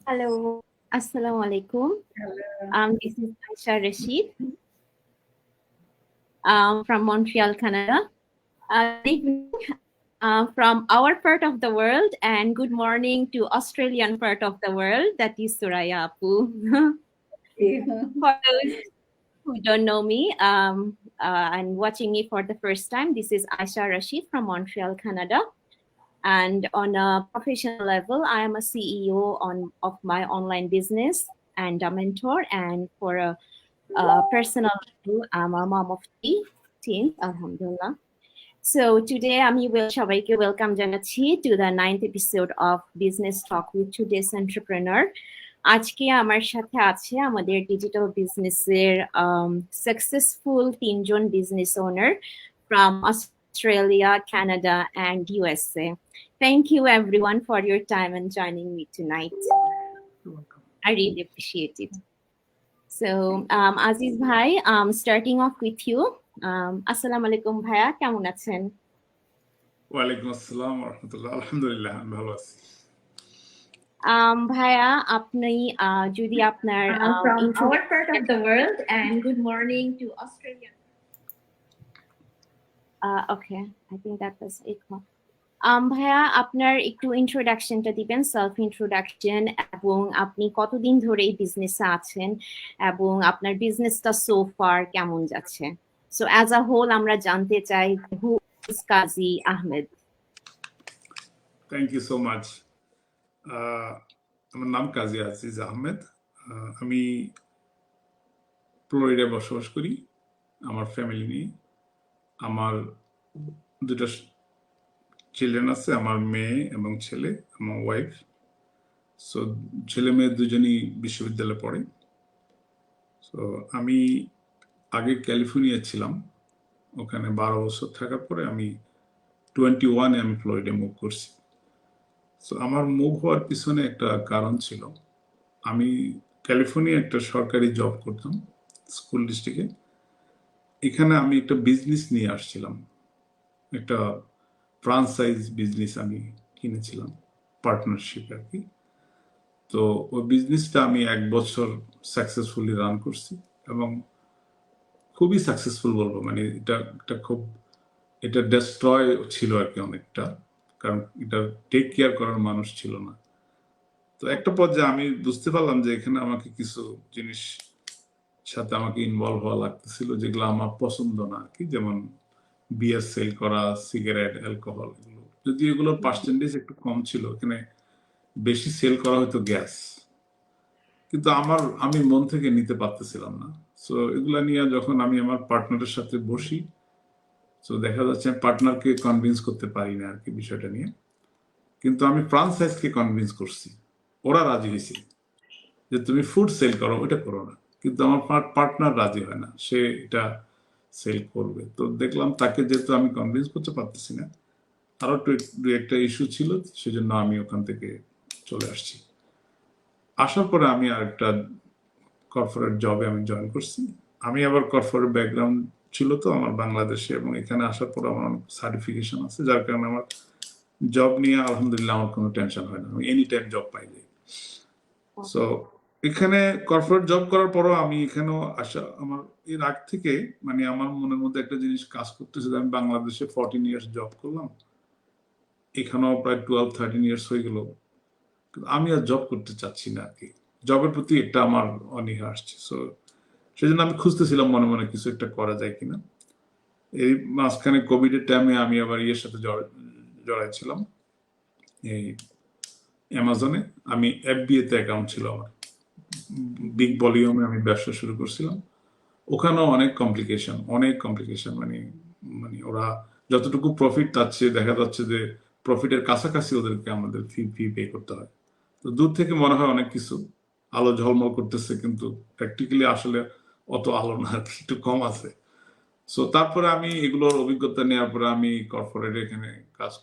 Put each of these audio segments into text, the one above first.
Hello, Assalamu alaikum. This is Aisha Rashid from Montreal, Canada. Good evening from our part of the world, and good morning to Australian part of the world, that is Suraya Apu. For those who don't know me and watching me for the first time, this is Aisha Rashid from Montreal, Canada. And on a professional level, I am a CEO of my online business and a mentor. And for a personal level, I'm a mom of three teens, alhamdulillah. So today আমি সবাইকে welcome জানাচ্ছি to the 9th episode of Business Talk with Today's Entrepreneur. আজকে আমার সাথে আছে আমাদের digital বিজনেসের successful তিনজন business owner from Australia, Canada, and USA. Thank you everyone for your time and joining me tonight. You're welcome. I really appreciate it. So Aziz Bhai, starting off with you. Assalamu alaikum ভাইয়া, কেমন আছেন? ওয়ালাইকুম আসসালাম ওয়া রাহমাতুল্লাহ। আলহামদুলিল্লাহ আমি ভালো আছি। ভাইয়া আপনি যদি আপনার from our part of the world, and good morning to Australia. Okay, I think that was it. ভাইয়া আপনার একটু ইন্ট্রোডাকশনটা দিবেন, সেলফ ইন্ট্রোডাকশন, এবং আপনি কতদিন ধরে এই বিজনেসে আছেন এবং আপনার বিজনেসটা সো ফার কেমন যাচ্ছে? সো অ্যাজ আ হোল আমরা জানতে চাই who is Kazi Ahmed. Thank you so much. আমার নাম কাজী আজিজ আহমেদ। আমি ফ্লোরিডায় বসবাস করি আমার ফ্যামিলি নিয়ে। আমার দুটো চিলড্রেন আছে, আমার মেয়ে এবং ছেলে, আমার ওয়াইফ। সো ছেলে মেয়ে দুজনই বিশ্ববিদ্যালয়ে পড়ে। সো আমি আগে ক্যালিফোর্নিয়া ছিলাম, ওখানে 12 বছর থাকার পরে আমি 21-এ আমি ফ্লোরিডা মুভ করছি। সো আমার মুভ হওয়ার পিছনে একটা কারণ ছিল। আমি ক্যালিফোর্নিয়া একটা সরকারি জব করতাম স্কুল ডিস্ট্রিক্টে। এখানে আমি একটা বিজনেস নিয়ে আসছিলাম, একটা ফ্রাঞ্চাইজ বিজনেস আমি কিনেছিলাম, পার্টনারশিপ আর কি। তো ওই বিজনেসটা আমি 1 বছর সাকসেসফুলি রান করছি এবং খুবই সাকসেসফুল বলবো। মানে এটা ডেস্ট্রয় ছিল আর কি অনেকটা, কারণ এটা টেক কেয়ার করার মানুষ ছিল না। তো একটা পর্যায়ে আমি বুঝতে পারলাম যে এখানে আমাকে কিছু জিনিস সাথে আমাকে ইনভলভ হওয়া লাগতেছিল যেগুলো আমার পছন্দ না আর কি, যেমন বিয়ার সেল করা, সিগারেট, অ্যালকোহল, এগুলো যদি এগুলোর পার্সেন্টেজ একটু কম ছিল, এখানে বেশি সেল করা হয়তো গ্যাস, কিন্তু আমি মন থেকে নিতে পারতেছিলাম না। সো এগুলা নিয়ে যখন আমি আমার পার্টনারের সাথে বসি, তো দেখা যাচ্ছে পার্টনারকে কনভিন্স করতে পারি না আর কি বিষয়টা নিয়ে। কিন্তু আমি ফ্রাঞ্চাইজকে কনভিন্স করছি, ওরা রাজি হয়েছে যে তুমি ফুড সেল করো, ওটা করো না। কিন্তু আমার পার্টনার রাজি হয় না, সে এটা সেল করবে। তো দেখলাম তাকে যেহেতু আমি কনভিন্স করতে পারতেছি না, আরো দু একটা ইস্যু ছিল, সেজন্য আমি ওখান থেকে চলে আসছি। আসার পরে আমি আরেকটা কর্পোরেট জবে আমি জয়েন করছি। আমি আবার কর্পোরেট ব্যাকগ্রাউন্ড ছিল তো আমার বাংলাদেশে, এবং এখানে আসার পর আমার সার্টিফিকেশন আছে, যার কারণে আমার জব নিয়ে আলহামদুলিল্লাহ আমার কোনো টেনশন হয় না, আমি এনি টাইম জব পাই যাই। সো এখানে কর্পোরেট জব করার পরও আমি এখানেও আসা, আমার এর আগ থেকে মানে আমার মনের মধ্যে একটা জিনিস কাজ করতেছে, আমি বাংলাদেশে 14 ইয়ার্স জব করলাম, এখানেও প্রায় 12-13 ইয়ার্স হয়ে গেল, আমি আর জব করতে চাচ্ছি না আর কি। জবের প্রতি একটা আমার অনীহা আসছে। সো সেজন্য আমি খুঁজতেছিলাম মনে মনে কিছু একটা করা যায় কিনা। এই মাঝখানে কোভিডের টাইমে আমি আবার ইয়ের সাথে জড়াইছিলাম, এই অ্যামাজনে। আমি FBA তে অ্যাকাউন্ট ছিল আমার, বিগ ভলিউমে আমি ব্যবসা শুরু করছিলাম। ওখানেও অনেক কমপ্লিকেশন, মানে ওরা যতটুকু প্রফিট পাচ্ছে দেখা যাচ্ছে যে প্রফিটের কাছাকাছি ওদেরকে আমাদের ফি পে করতে হয়। তো দূর থেকে মনে হয় অনেক কিছু আলো ঝলমল করতেছে, কিন্তু প্র্যাকটিক্যালি আসলে অত আলো না, একটু কম আছে। সো তারপরে আমি এগুলোর অভিজ্ঞতা নেওয়ার পরে আমি কর্পোরেট এখানে কাজ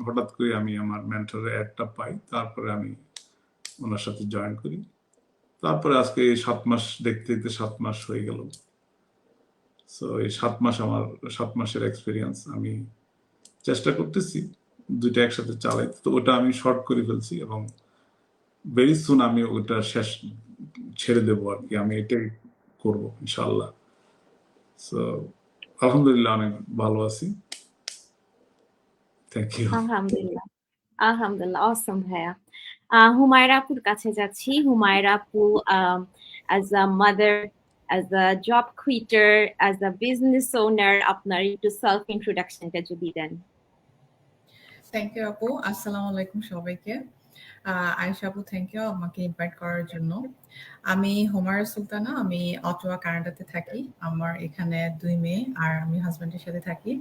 হঠাৎ করে আমি আমার মেন্টরের একটা পাই, তারপরে আমি ওনার সাথে জয়েন করি। তারপরে আজকে 7 মাস দেখতে 7 মাস হয়ে গেল। সো এই 7 মাস আমার 7 মাসের এক্সপিরিয়েন্স। আমি চেষ্টা করতেছি দুইটা একসাথে চালাইতে, তো ওটা আমি শর্ট করে ফেলছি এবং ভেরি সুন আমি ওটা ছেড়ে দেবো আর কি, আমি এটাই করবো ইনশাআল্লাহ। সো আলহামদুলিল্লাহ অনেক ভালো আছি। Thank you. আলহামদুলিল্লাহ, আলহামদুলিল্লাহ, অসম ভাইয়া। হুমায়রা আপুর কাছে যাচ্ছি। হুমায়রা আপু, as a mother, as a job quitter, as a business owner, আপনার একটু সেলফ ইন্ট্রোডাকশনটা যদি দেন। থ্যাংক ইউ আপু। আসসালামু আলাইকুম সবাইকে। আয়েশা আপু, থ্যাংক ইউ আমাকে ইনভাইট করার জন্য। আমি হুমায়রা সুলতানা, আমি অটোয়া কানাডাতে থাকি। আমার এখানে 2 মেয়ে আর আমি হাজবেন্ডের সাথে থাকি।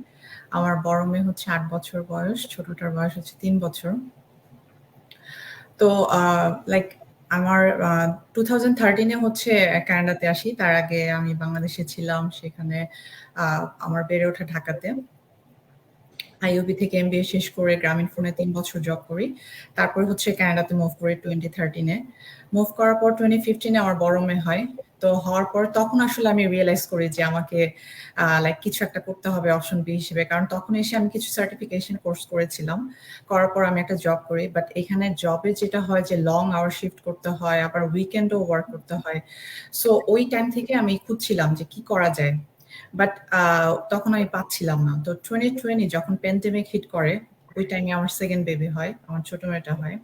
আমার বড় মেয়ে হচ্ছে 8 বছর বয়স, ছোটটার বয়স হচ্ছে 3 বছর। তো লাইক আমার 2013 হচ্ছে কানাডাতে আসি। তার আগে আমি বাংলাদেশে ছিলাম, সেখানে আমার বেড়ে ওঠা ঢাকাতে। আইইউবি থেকে এমবিএ শেষ করে গ্রামীণ ফোনে 3 বছর জব করি। তারপর হচ্ছে কানাডাতে মুভ করি 2013-এ। মুভ করার পর 2015-এ আমার বড় মেয়ে হয়। তো হওয়ার পর তখন আসলে আমি রিয়েলাইজ করি যে আমাকে লাইক কিছু একটা করতে হবে অপশন বি হিসেবে, কারণ তখন এসে আমি কিছু সার্টিফিকেশন কোর্স করেছিলাম। করার পর আমি একটা জব করি, বাট এখানে জবে যেটা হয় যে লং আওয়ার শিফট করতে হয়, আবার উইকেন্ডও ওয়ার্ক করতে হয়। সো ওই টাইম থেকে আমি খুঁজছিলাম যে কি করা যায়, বাট তখন আমি পাচ্ছিলাম না। তো 2020 যখন প্যান্ডেমিক হিট করে, ওই টাইমে আমার সেকেন্ড বেবি হয়, আমার ছোট মেয়েটা হয়।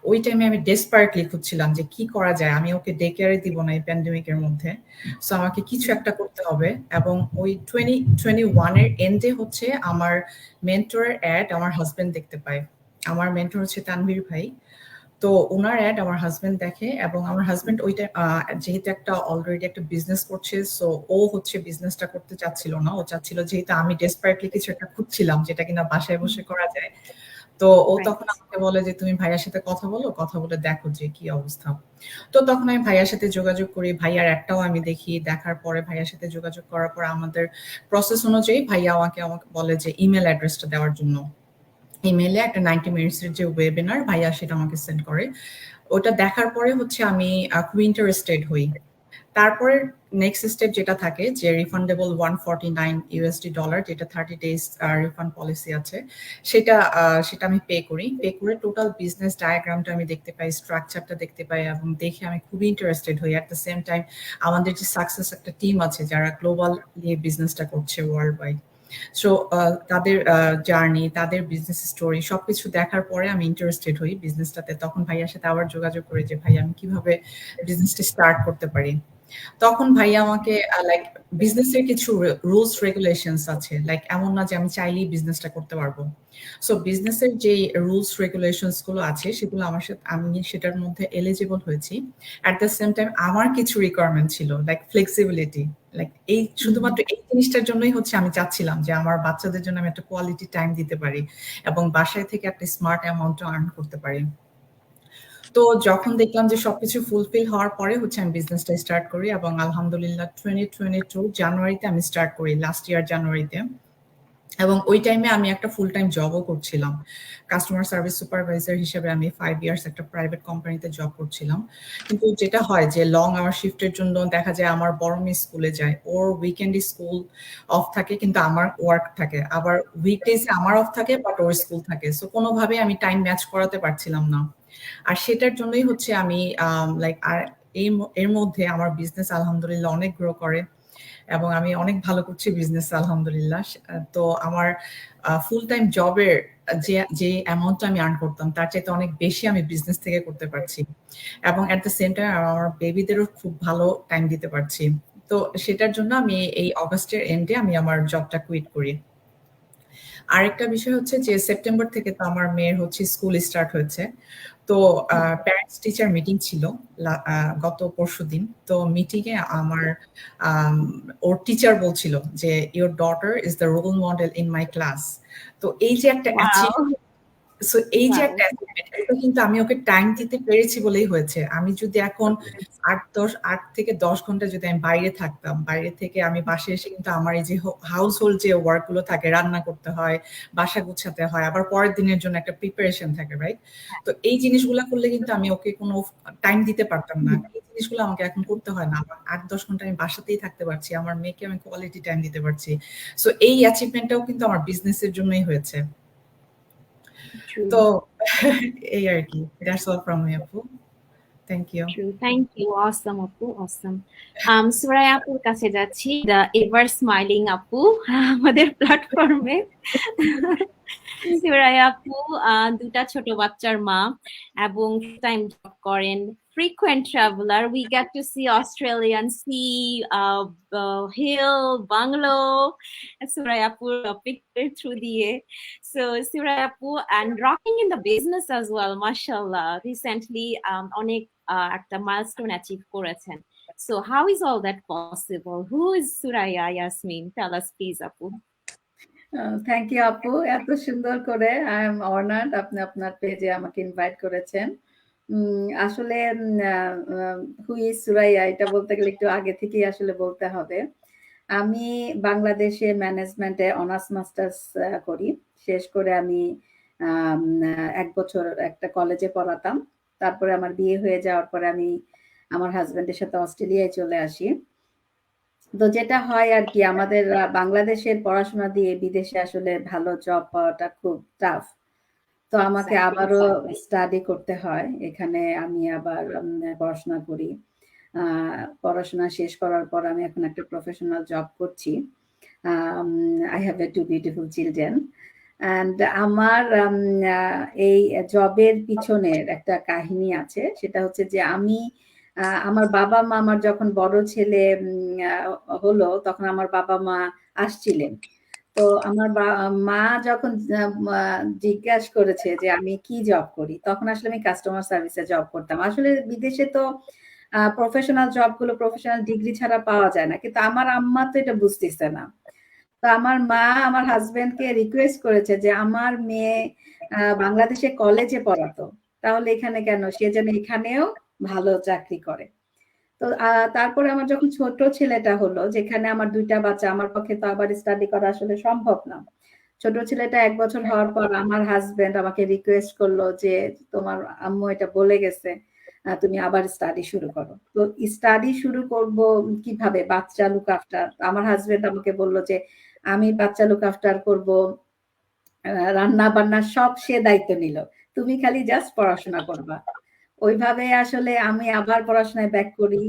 ওই টাইমে আমি ডেসপারেটলি খুঁজছিলাম যে কি করা যায়, আমি ওকে ডে কেয়ারে দিব না এই প্যান্ডেমিকের মধ্যে। সো আমাকে কিছু একটা করতে হবে। এবং ওই 2021-এর এন্ডে হচ্ছে আমার মেন্টরের অ্যাড আমার হাজবেন্ড দেখতে পায়। আমার মেন্টর হচ্ছে তানভীর ভাই। তো ওনার অ্যাড আমার হাজবেন্ড দেখে, এবং আমার হাজবেন্ড ওইটা যেহেতু একটা অলরেডি একটা বিজনেস করছে, সো ও হচ্ছে বিজনেসটা করতে চাচ্ছিল না। ও চাচ্ছিল, যেহেতু আমি ডেসপারেটলি কিছু একটা খুঁজছিলাম যেটা কিনা বাসায় বসে করা যায়, তো ও তখন আমাকে বলে যে তুমি ভাইয়ার সাথে কথা বলো, কথা বলে দেখো যে কি অবস্থা। তো তখন আমি ভাইয়ার সাথে যোগাযোগ করি, ভাইয়ার একটাও আমি দেখি। দেখার পরে ভাইয়ার সাথে যোগাযোগ করার পর আমাদের প্রসেস অনুযায়ী ভাইয়া আমাকে বলে যে ইমেল অ্যাড্রেসটা দেওয়ার জন্য। ইমেইলে একটা 90 মিনিটসের যে ওয়েবিনার ভাইয়া সেটা আমাকে সেন্ড করে। ওটা দেখার পরে হচ্ছে আমি খুব ইন্টারেস্টেড হই। তারপরে নেক্সট স্টেপ যেটা থাকে যে রিফান্ডেবল $149, যেটা 30 ডেজ রিফান্ড পলিসি আছে, সেটা আমি পে করি। পে করে টোটাল বিজনেস ডায়াগ্রামটা আমি দেখতে পাই, স্ট্রাকচারটা দেখতে পাই, এবং দেখে আমি খুবই ইন্টারেস্টেড হই। অ্যাট দ্য সেম টাইম আমাদের যে সাকসেস একটা টিম আছে যারা গ্লোবাল নিয়ে বিজনেসটা করছে ওয়ার্ল্ড ওয়াইড, সো তাদের জার্নি, তাদের বিজনেস স্টোরি সবকিছু দেখার পরে আমি ইন্টারেস্টেড হই বিজনেসটাতে। তখন ভাইয়ার সাথে আবার যোগাযোগ করি যে ভাই আমি কিভাবে বিজনেসটা স্টার্ট করতে পারি। তখন ভাইয়া আমাকে লাইক বিজনেসের কিছু রুলস রেগুলেশনস আছে, লাইক এমন না যে আমি চাইলেই বিজনেসটা করতে পারবো। সো বিজনেসের যে রুলস রেগুলেশনস গুলো আছে সেগুলো আমার সাথে, আমি সেটার মধ্যে এলিজিবল হয়েছি। অ্যাট দ্য সেম টাইম আমার কিছু রিকোয়ারমেন্ট ছিল, লাইক ফ্লেক্সিবিলিটি। লাইক এই শুধুমাত্র এই জিনিসটার জন্যই হচ্ছে আমি চাচ্ছিলাম যে আমার বাচ্চাদের জন্য আমি একটা কোয়ালিটি টাইম দিতে পারি এবং বাসায় থেকে একটা স্মার্ট অ্যামাউন্ট আর্ন করতে পারি। তো যখন দেখলাম যে সবকিছু ফুলফিল হওয়ার পরে হচ্ছে আমি বিজনেসটা স্টার্ট করি, এবং আলহামদুলিল্লাহ 2022 জানুয়ারিতে আমি স্টার্ট করি, লাস্ট ইয়ার জানুয়ারিতে। এবং ওই টাইমে আমি একটা ফুল টাইম জবও করছিলাম, কাস্টমার সার্ভিস সুপারভাইজার হিসেবে আমি 5 ইয়ার্স একটা প্রাইভেট কোম্পানিতে জব করছিলাম। কিন্তু যেটা হয় যে লং আওয়ার শিফটের জন্য দেখা যায় আমার বড় মেয়ে স্কুলে যায়, ওর উইকেন্ডে স্কুল অফ থাকে কিন্তু আমার ওয়ার্ক থাকে, আবার উইকডেজে আমার অফ থাকে বাট ওর স্কুল থাকে। সো কোনোভাবে আমি টাইম ম্যাচ করাতে পারছিলাম না। আর সেটার জন্যই হচ্ছে আমি লাইক আর এর মধ্যে আমার বিজনেস আলহামদুলিল্লাহ অনেক গ্রো করে, এবং আমি অনেক ভালো করছি বিজনেস আলহামদুলিল্লাহ। তো আমার ফুল টাইম জবের যে অ্যামাউন্টটা আমি আর্ন করতাম তার চাইতে অনেক বেশি আমি বিজনেস থেকে করতে পারছি, এবং অ্যাট দ্য সেম টাইম আমার বেবিদেরও খুব ভালো টাইম দিতে পারছি। তো সেটার জন্য আমি এই অগাস্টের এন্ডে আমি আমার জবটা কুইট করি। আরেকটা বিষয় হচ্ছে যে সেপ্টেম্বর থেকে তো আমার মেয়ের হচ্ছে স্কুল স্টার্ট হয়েছে। তো প্যারেন্টস টিচার মিটিং ছিল গত পরশুদিন। তো মিটিং এ আমার ওর টিচার বলছিল যে your daughter is the role model in my class. তো এই যে একটা সো এই যে একটা অ্যাচিভমেন্ট, এটা কিন্তু আমি ওকে টাইম দিতে পেরেছি বলেই হয়েছে। আমি যদি এখন 8 থেকে 10 ঘন্টা যদি আমি বাইরে থাকতাম, বাইরে থেকে আমি বাসায় এসে কিন্তু আমার এই যে হাউস হোল্ড যে ওয়ার্ক গুলো থাকে, রান্না করতে হয়, বাসা গুছাতে হয়, আবার পরের দিনের জন্য একটা প্রিপারেশন থাকে, রাইট? তো এই জিনিসগুলো করলে কিন্তু আমি ওকে কোনো টাইম দিতে পারতাম না। এই জিনিসগুলো আমাকে এখন করতে হয় না। আমার 8-10 ঘন্টা আমি বাসাতেই থাকতে পারছি, আমার মেয়েকে আমি কোয়ালিটি টাইম দিতে পারছি। সো এই অ্যাচিভমেন্টটাও কিন্তু আমার বিজনেসের জন্যই হয়েছে। তো এই আর কি, দ্যাটস অল ফ্রম মি আপু। Thank you. True. Thank you. Awesome, Apu. Awesome. Suraya আপুর কাছে যাচ্ছি, the ever smiling আপু আমাদের প্ল্যাটফর্মে। সুরাইয়া আপু দুটা ছোট বাচ্চার মা এবং টাইম জব করেন, frequent traveler. We get to see Australian sea, hill, bungalow. Suraya Apu picture through the so Suraya Apu and rocking in the business as well. Mashallah. Recently, অনেক একটা milestone achieve করেছেন. So how is all that possible? Who is Suraya Yasmin? Tell us please, Apu. Thank you আপু, এত সুন্দর করে। I am honoured আপনি আপনার পেজে আমাকে ইনভাইট করেছেন। আসলে হু ইজ সুরাইয়া এটা বলতে গেলে একটু আগে থেকেই আসলে বলতে হবে। আমি বাংলাদেশে ম্যানেজমেন্টে অনার্স মাস্টার্স করি। শেষ করে আমি 1 বছর একটা কলেজে পড়াতাম। তারপরে আমার বিয়ে হয়ে যাওয়ার পরে আমি আমার হাজবেন্ডের সাথে অস্ট্রেলিয়ায় চলে আসি। তো যেটা হয় আর কি, আমাদের বাংলাদেশের পড়াশোনা দিয়ে বিদেশে আসলে ভালো জব পাওয়াটা খুব টাফ। তো আমাকে আবারও স্টাডি করতে হয়। এখানে আমি আবার পড়াশোনা করি। পড়াশোনা শেষ করার পর আমি এখন একটা প্রফেশনাল জব করছি। I have a 2 beautiful children. And আমার এই জবের পিছনের একটা কাহিনী আছে। সেটা হচ্ছে যে আমি আমার বাবা মা, আমার যখন বড় ছেলে হলো তখন আমার বাবা মা আসছিলেন। তো আমার মা যখন জিজ্ঞাসা করেছে যে আমি কি জব করি, তখন আসলে আমি কাস্টমার সার্ভিসে জব করতাম। আসলে বিদেশে তো প্রফেশনাল জবগুলো প্রফেশনাল ডিগ্রি ছাড়া পাওয়া যায় না, কিন্তু আমার আম্মা তো এটা বুঝতেছে না। তো আমার মা আমার হাজবেন্ডকে রিকোয়েস্ট করেছে যে আমার মেয়ে বাংলাদেশে কলেজে পড়াতো, তাহলে এখানে কেন, সে যেন এখানেও ভালো চাকরি করে। তো তারপরে আমার যখন ছোট ছেলেটা হলো, যেখানে আমার 2টা বাচ্চা, আমার পক্ষে তো আবার স্টাডি করা আসলে সম্ভব না। ছোট ছেলেটা 1 বছর হওয়ার পর আমার হাজবেন্ড আমাকে রিকোয়েস্ট করলো যে তোমার আম্মু এটা বলে গেছে, তুমি আবার স্টাডি শুরু করো। তো স্টাডি শুরু করব কিভাবে, বাচ্চা লুক আফটার। আমার হাজবেন্ড আমাকে বললো যে আমি বাচ্চা লুক আফটার করব, রান্না বান্না সব সে দায়িত্ব নিল, তুমি খালি জাস্ট পড়াশোনা করবা। ওইভাবে আসলে আমি আবার পড়াশোনায় ব্যাক করি,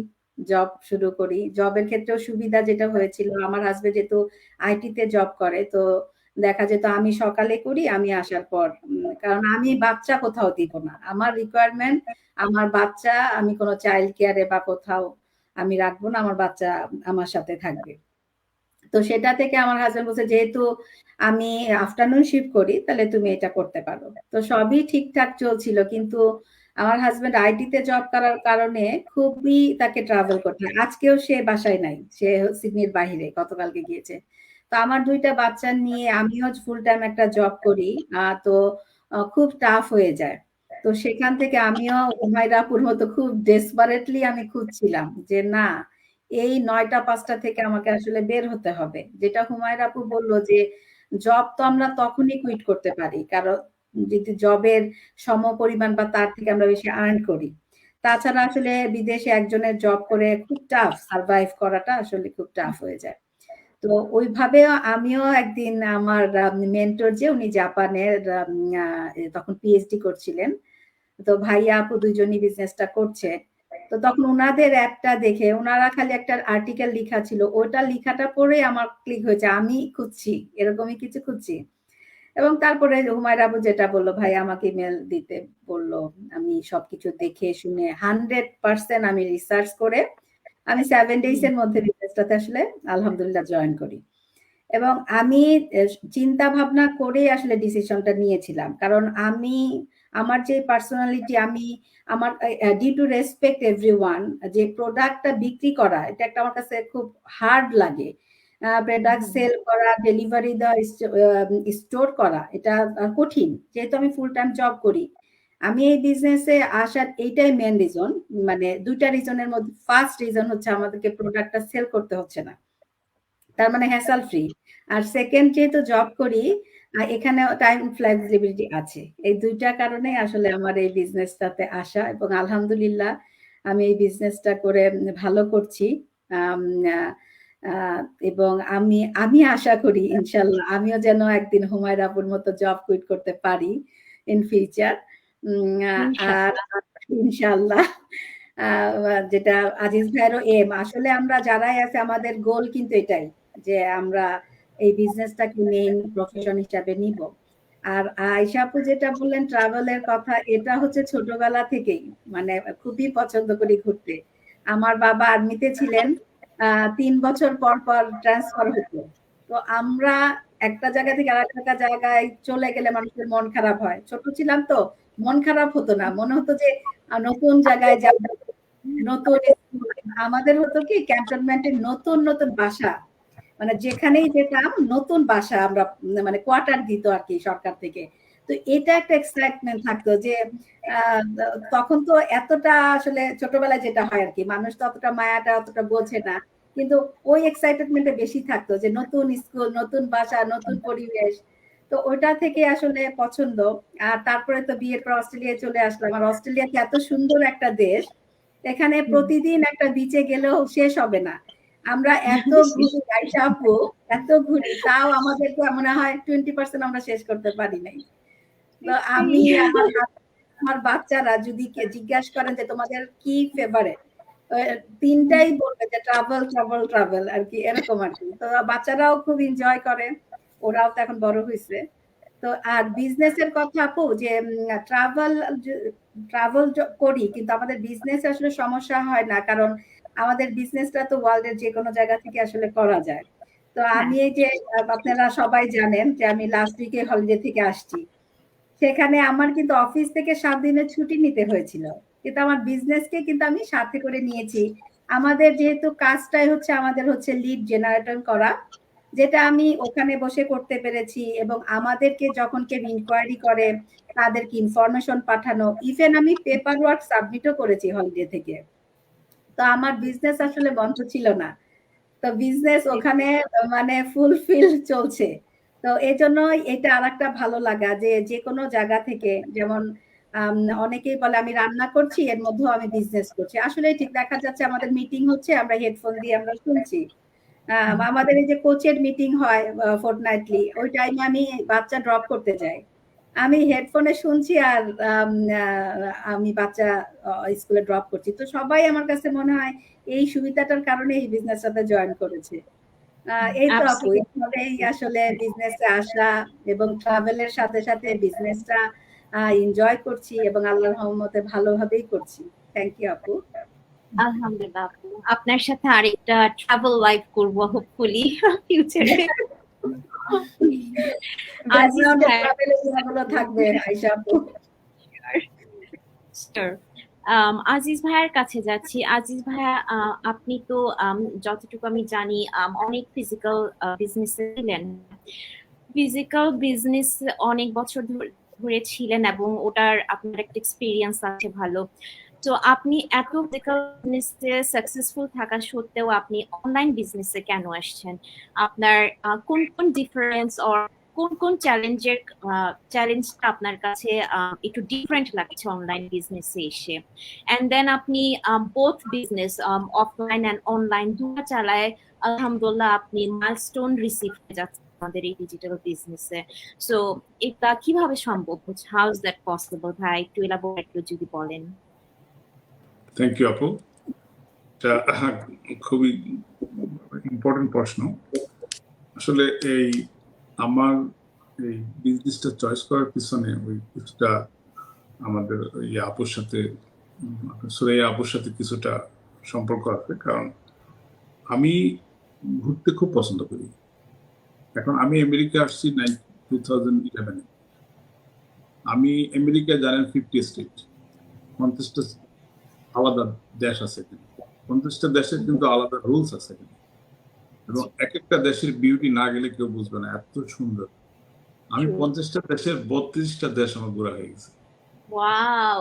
জব শুরু করি। জবের ক্ষেত্রেও সুবিধা যেটা হয়েছিল, আমার হাজবেন্ড যেহেতু আইটিতে জব করে, তো দেখা যেত আমি সকালে করি, আমি আসার পর, কারণ আমি বাচ্চা কোথাও দিব না, আমার রিকোয়ারমেন্ট আমার বাচ্চা, আমি কোনো চাইল্ড কেয়ারে বা কোথাও আমি রাখবো না, আমার বাচ্চা আমার সাথে থাকবে। তো সেটা থেকে আমার হাজবেন্ড বলছে যেহেতু আমি আফটারনুন শিফট করি তাহলে তুমি এটা করতে পারো। তো সবই ঠিকঠাক চলছিল, কিন্তু আমার হাজবেন্ড আইটিতে জব করার কারণে খুবই তাকে ট্রাভেল করতে হয়। আজকেও সে বাসায় নাই, সে সিডনির বাহিরে গতকালকে গিয়েছে। তো আমার 2টা বাচ্চা নিয়ে আমিও ফুল টাইম একটা জব করি, তো খুব টাফ হয়ে যায়। তো সেখান থেকে আমিও হুমায়রা আপুর মতো খুব ডেসপারেটলি আমি খুঁজছিলাম যে না, এই 9টা 5টা থেকে আমাকে আসলে বের হতে হবে। যেটা হুমায়রা আপু বললো যে জব তো আমরা তখনই কুইট করতে পারি কারণ যদি জবের সমপরিমাণ বা তার থেকে আমরা বেশি আর্ন করি। তাছাড়া আসলে বিদেশে একজনের জব করে খুব টাফ, সার্ভাইভ করাটা আসলে খুব টাফ হয়ে যায়। তো ওইভাবে আমিও একদিন আমার মেন্টর যে উনি জাপানের তখন পিএইচডি করছিলেন, তো ভাইয়া আপু দুইজনই বিজনেসটা করছে। তো তখন ওনাদের অ্যাপটা দেখে, ওনারা খালি একটা আর্টিকেল লেখা ছিল, ওটা লেখাটা পড়ে আমার ক্লিক হয়েছে, আমি খুঁজছি, এরকমই কিছু খুঁজছি। এবং তারপরে হুমায়রা আপু যেটা বললো, ভাই আমাকে ইমেল দিতে বললো, আমি সবকিছু দেখে শুনে 100% আমি রিসার্চ করে আমি 7 ডেজের মধ্যে বিজনেসটাতে আসলে আলহামদুলিল্লাহ জয়েন করি। এবং আমি চিন্তা ভাবনা করে আসলে ডিসিশনটা নিয়েছিলাম, কারণ আমি আমার যে পার্সোনালিটি, আমি আমার ডিউ টু রেসপেক্ট এভরিওয়ান, যে প্রোডাক্টটা বিক্রি করা এটা একটা আমার কাছে খুব হার্ড লাগে। প্রোডাক্ট সেল করা, ডেলিভারি দেওয়া, স্টোর করা এটা কঠিন। যেহেতু আমি ফুল টাইম জব করি, আমি এই বিজনেসে আসার এইটাই মেন রিজন, মানে 2টা রিজনের মধ্যে ফার্স্ট রিজন হচ্ছে আমাদেরকে প্রোডাক্টটা সেল করতে হচ্ছে না, তার মানে হ্যাসেল ফ্রি। আর সেকেন্ড যেহেতু জব করি, এখানে টাইম ফ্লেক্সিবিলিটি আছে। এই 2টা কারণে আসলে আমার এই বিজনেসটাতে আসা, এবং আলহামদুলিল্লাহ আমি এই বিজনেসটা করে ভালো করছি। এবং আমি আশা করি ইনশাল্লাহ আমিও যেন একদিন হুমায়রা আপুর মতো জব কুইট করতে পারি ইন ফিউচার। আর ইনশাআল্লাহ। যেটা আজিজ ভাইয়েরও এম। আসলে আমরা যারাই আছে আমাদের গোল কিন্তু এটাই যে আমরা এই বিজনেসটাকে মেইন প্রফেশন হিসাবে নিব। আর আয়েশা আপু যেটা বললেন ট্রাভেলের কথা, এটা হচ্ছে ছোটবেলা থেকেই মানে খুবই পছন্দ করি ঘুরতে। আমার বাবা আর্মিতে ছিলেন, ৩ বছর পর পর ট্রান্সফার হতো। তো আমরা একটা জায়গা থেকে আরেকটা জায়গায় চলে গেলে মানুষের মন খারাপ হয়। ছোট ছিলাম তো মন খারাপ হতো না, মনে হতো যে নতুন জায়গায় যাব, নতুন স্কুল। আমাদের হতো কি ক্যান্টনমেন্টের নতুন নতুন বাসা, মানে যেখানেই যেতাম নতুন বাসা আমরা মানে কোয়ার্টার দিত আর কি সরকার থেকে। তো এটা একটা এক্সাইটমেন্ট থাকতো যে তখন তো এতটা আসলে ছোটবেলায় যেটা হয় আর কি, মানুষ তো অতটা মায়াটা অতটা বোঝে না, কিন্তু ওই এক্সাইটমেন্টে বেশি থাকতো যে নতুন স্কুল, নতুন বাসা, নতুন পরিবেশ। তো ওটা থেকে আসলে পছন্দ। আর তারপরে তো বিয়ের পর অস্ট্রেলিয়ায় চলে আসলাম। আর অস্ট্রেলিয়া কি এত সুন্দর একটা দেশ, এখানে প্রতিদিন একটা বিচে গেলেও শেষ হবে না। আমরা এত ঘুরি আয়েশা আপু, এত ঘুরি, তাও আমাদেরকে মনে হয় 20% আমরা শেষ করতে পারি নাই। তো আমি আমার বাচ্চারা যদি জিজ্ঞাসা করেন যে তোমাদের কি ফেভারিট, তিনটাই বলবে যে ট্রাভেল ট্রাভেল ট্রাভেল আর কি, এরকম আর কি। তো বাচ্চারাও খুব এনজয় করে, ওরাও তো এখন বড় হয়েছে। তো আর বিজনেসের কথা আপু, যে ট্রাভেল ট্রাভেল করি কিন্তু আমাদের বিজনেস আসলে সমস্যা হয় না, কারণ আমাদের বিজনেসটা তো ওয়ার্ল্ডের যে কোনো জায়গা থেকে আসলে করা যায়। তো আমি এই যে আপনারা সবাই জানেন যে আমি লাস্ট উইকে হলিডে থেকে আসছি, সেখানে আমার কিন্তু অফিস থেকে 7 দিনের ছুটি নিতে হয়েছিল, কিন্তু আমার বিজনেসকে কিন্তু আমি সাথে করে নিয়েছি। আমাদের যেহেতু কাজটাই হচ্ছে আমাদের হচ্ছে লিড জেনারেটর করা, যেটা আমি ওখানে বসে করতে পেরেছি, এবং আমাদেরকে যখন কেউ ইনকোয়ারি করে তাদেরকে ইনফরমেশন পাঠানো, ইভেন আমি পেপার ওয়ার্ক সাবমিটও করেছি হলিডে থেকে। তো আমার বিজনেস আসলে বন্ধ ছিল না, তো বিজনেস ওখানে মানে ফুলফিল চলছে। তো এই জন্য এটা আরেকটা ভালো লাগা যে যে কোনো জায়গা থেকে, যেমন অনেকেই বলে আমি রান্না করছি এর মধ্যেও আমি বিজনেস করছি, আসলে ঠিক দেখা যাচ্ছে আমাদের মিটিং হচ্ছে, আমরা হেডফোন দিয়ে আমরা শুনছি। আমাদের এই যে কোচের মিটিং হয় ফোর্টনাইটলি, ওই টাইমে আমি বাচ্চা ড্রপ করতে যাই, আমি হেডফোনে শুনছি আর আমি বাচ্চা স্কুলে ড্রপ করছি। তো সবাই আমার কাছে মনে হয় এই সুবিধাটার কারণে এই বিজনেসটাতে জয়েন করেছে। এই তো আপু, এইভাবেই আসলে বিজনেসে আসা এবং ট্রাভেলের সাথে সাথে বিজনেসটা এনজয় করছি এবং আল্লাহর রহমতে ভালোভাবেই করছি। থ্যাংক ইউ আপু। আলহামদুলিল্লাহ আপু, আপনার সাথে আরেকটা ট্রাভেল লাইফ করব হোপফুলি ফিউচারে। আজিজ ভাই থাকবে আয়েশা আপু। আজিজ ভাইয়ের কাছে যাচ্ছি। আজিজ ভাইয়া, আপনি তো যতটুকু আমি জানি অনেক ফিজিক্যাল বিজনেসে ছিলেন, ফিজিক্যাল বিজনেস অনেক বছর ধরে ছিলেন এবং ওটার আপনার একটা এক্সপিরিয়েন্স আছে ভালো। তো আপনি এত ফিজিক্যাল বিজনেসে সাকসেসফুল থাকা সত্ত্বেও আপনি অনলাইন বিজনেসে কেন আসছেন? আপনার কোন কোন ডিফারেন্স অর কোন কোন চ্যালেঞ্জটা আপনার কাছে একটু ডিফারেন্ট লাগছে অনলাইন বিজনেসে এসে? এন্ড দেন আপনি both business offline and online দুটো চালায় আলহামদুলিল্লাহ আপনি মাইলস্টোন রিসিভ হয়ে যাচ্ছেন আমাদের এই ডিজিটাল বিজনেসে। সো এটা কিভাবে সম্ভব? How is that possible? ভাই একটু এলাবোরেটলি যদি বলেন। থ্যাংক ইউ আপু, এটা খুবই ইম্পর্টেন্ট প্রশ্ন। আসলে এই আমার এই বিজনেসটা চয়েস করার পিছনে ওই কিছুটা আমাদের আপুর সাথে, সুরাইয়া আপুর সাথে কিছুটা সম্পর্ক আছে। কারণ আমি ঘুরতে খুব পছন্দ করি। এখন আমি আমেরিকা আসছি 2011-এ। আমি আমেরিকায় জানেন 50 স্টেট, 50টা আলাদা দেশ আছে, 50টা দেশের কিন্তু আলাদা রুলস আছে, এবং এক একটা দেশের বিউটি না গেলে কেউ বুঝবে না, এত সুন্দর। আমি 50টা দেশের 32টা দেশ আমার ঘোরা হয়ে গেছে। ওয়াও!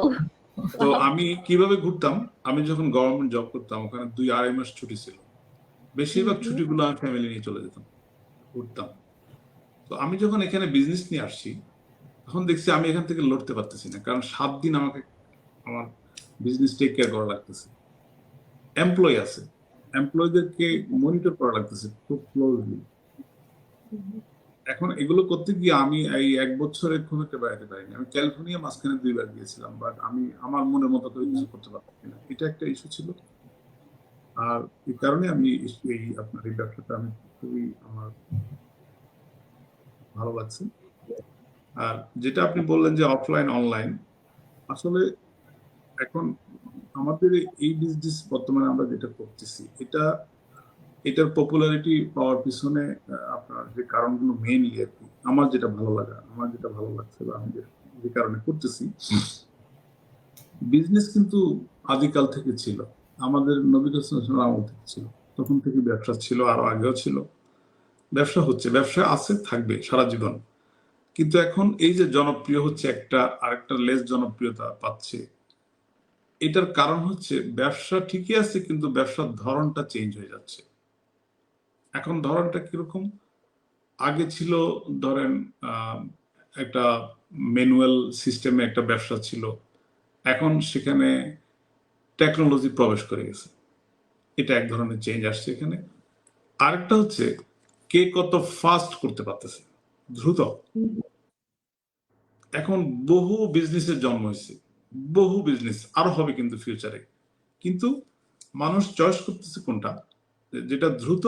তো আমি কিভাবে ঘুরতাম, আমি যখন গভর্নমেন্ট জব করতাম ওখানে 2-2.5 মাস ছুটি ছিল, বেশিরভাগ ছুটিগুলো আমি ফ্যামিলি নিয়ে চলে যেতাম, ঘুরতাম। তো আমি যখন এখানে বিজনেস নিয়ে আসছি তখন দেখছি আমি এখান থেকে লড়তে পারতেছি না, কারণ 7 দিন আমাকে আমার বিজনেস টেক কেয়ার করা লাগতেছে, এমপ্লয়ি আছে, এমপ্লয়ীদেরকে মনিটর করা লাগতেছে খুব ক্লোজলি। এখন এগুলো করতে গিয়ে আমি এই 1 বছরে খুব একটা বেড়াতে পারিনি। আমি ক্যালিফোর্নিয়া মাঝখানে 2 বার গিয়েছিলাম, বাট আমি আমার মনের মতো করে কিছু করতে পারছি না। এটা একটা ইস্যু ছিল। আর এই কারণে আমি এই আপনার এই ব্যবসাটা আমি খুবই আমার ভালো লাগছে। আর যেটা আপনি বললেন যে অফলাইন অনলাইন, আসলে এখন আমাদের এই বিজনেস বর্তমানে আমরা যেটা করতেছি, এটার পপুলারিটি পাওয়ার পিছনে আপনার যে কারণগুলো মেইনলি আর কি, আমার যেটা ভালো লাগছে বা আমি যে কারণে করতেছি, বিজনেস কিন্তু আদিকাল থেকে ছিল, আমাদের নবী রাসূলের আমল থেকে ছিল, তখন থেকে ব্যবসা ছিল, আরো আগেও ছিল, ব্যবসা হচ্ছে, ব্যবসা আছে, থাকবে সারা জীবন। কিন্তু এখন এই যে জনপ্রিয় হচ্ছে একটা, আরেকটা লেস জনপ্রিয়তা পাচ্ছে, এটার কারণ হচ্ছে ব্যবসা ঠিকই আছে কিন্তু ব্যবসার ধরনটা চেঞ্জ হয়ে যাচ্ছে। এখন ধরনটা কিরকম? আগে ছিল ধরেন একটা ম্যানুয়াল সিস্টেমে একটা ব্যবসা ছিল, এখন সেখানে টেকনোলজি প্রবেশ করে গেছে, এটা এক ধরনের চেঞ্জ আসছে এখানে। আরেকটা হচ্ছে কে কত ফাস্ট করতে পারতেছে, দ্রুত। এখন বহু বিজনেসের জন্ম হয়েছে, বহু বিজনেস আরো হবে কিন্তু ফিউচারে, কিন্তু মানুষ চয়েস করতেছে কোনটা, যেটা দ্রুত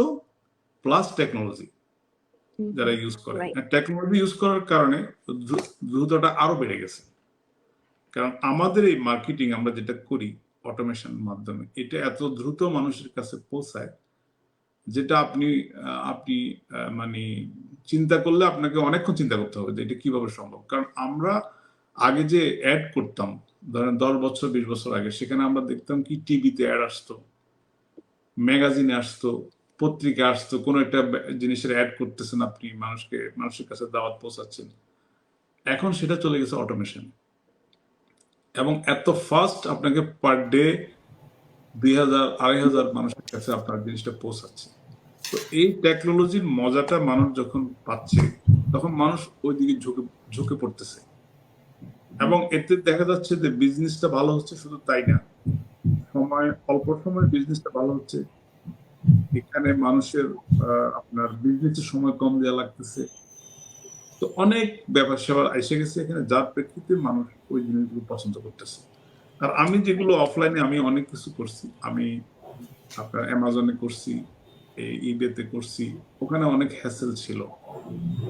প্লাস টেকনোলজি যারা ইউজ করে। টেকনোলজি ইউজ করার কারণে দ্রুতটা আরো বেড়ে গেছে, কারণ আমাদের এই মার্কেটিং আমরা যেটা করি অটোমেশন মাধ্যমে, এটা এত দ্রুত মানুষের কাছে পৌঁছায় যেটা আপনি মানে চিন্তা করলে আপনাকে অনেকক্ষণ চিন্তা করতে হবে যে এটা কিভাবে সম্ভব। কারণ আমরা আগে যে অ্যাড করতাম ধরেন 10 বছর 20 বছর আগে, সেখানে আমরা দেখতাম কি টিভিতে অ্যাড আসতো, ম্যাগাজিনে আসতো, পত্রিকা আসতো, কোনো একটা জিনিসের অ্যাড করতেছেন আপনি, মানুষের কাছে দাওয়াত পৌঁছাচ্ছেন। এখন সেটা চলে গেছে অটোমেশন, এবং এত ফাস্ট আপনাকে পার ডে 2000 2500 মানুষের কাছে আপনার জিনিসটা পৌঁছাচ্ছে। তো এই টেকনোলজির মজাটা মানুষ যখন পাচ্ছে, তখন মানুষ ওই দিকে ঝুঁকে পড়তেছে, এবং এতে দেখা যাচ্ছে যে বিজনেসটা ভালো হচ্ছে। শুধু তাই না, অল্প সময় বিজনেসটা ভালো হচ্ছে, এখানে মানুষের আপনার বিজনেসের সময় কম দেওয়া লাগতেছে। তো অনেক ব্যাপার স্যাপার এসে গেছে এখানে, যার প্রেক্ষিতে মানুষ ওই জিনিসগুলো পছন্দ করতেছে। আর আমি যেগুলো অফলাইনে আমি অনেক কিছু করছি, আমি আপনার অ্যামাজনে করছি, ইবেতে করছি, ওখানে অনেক হ্যাসেল ছিল।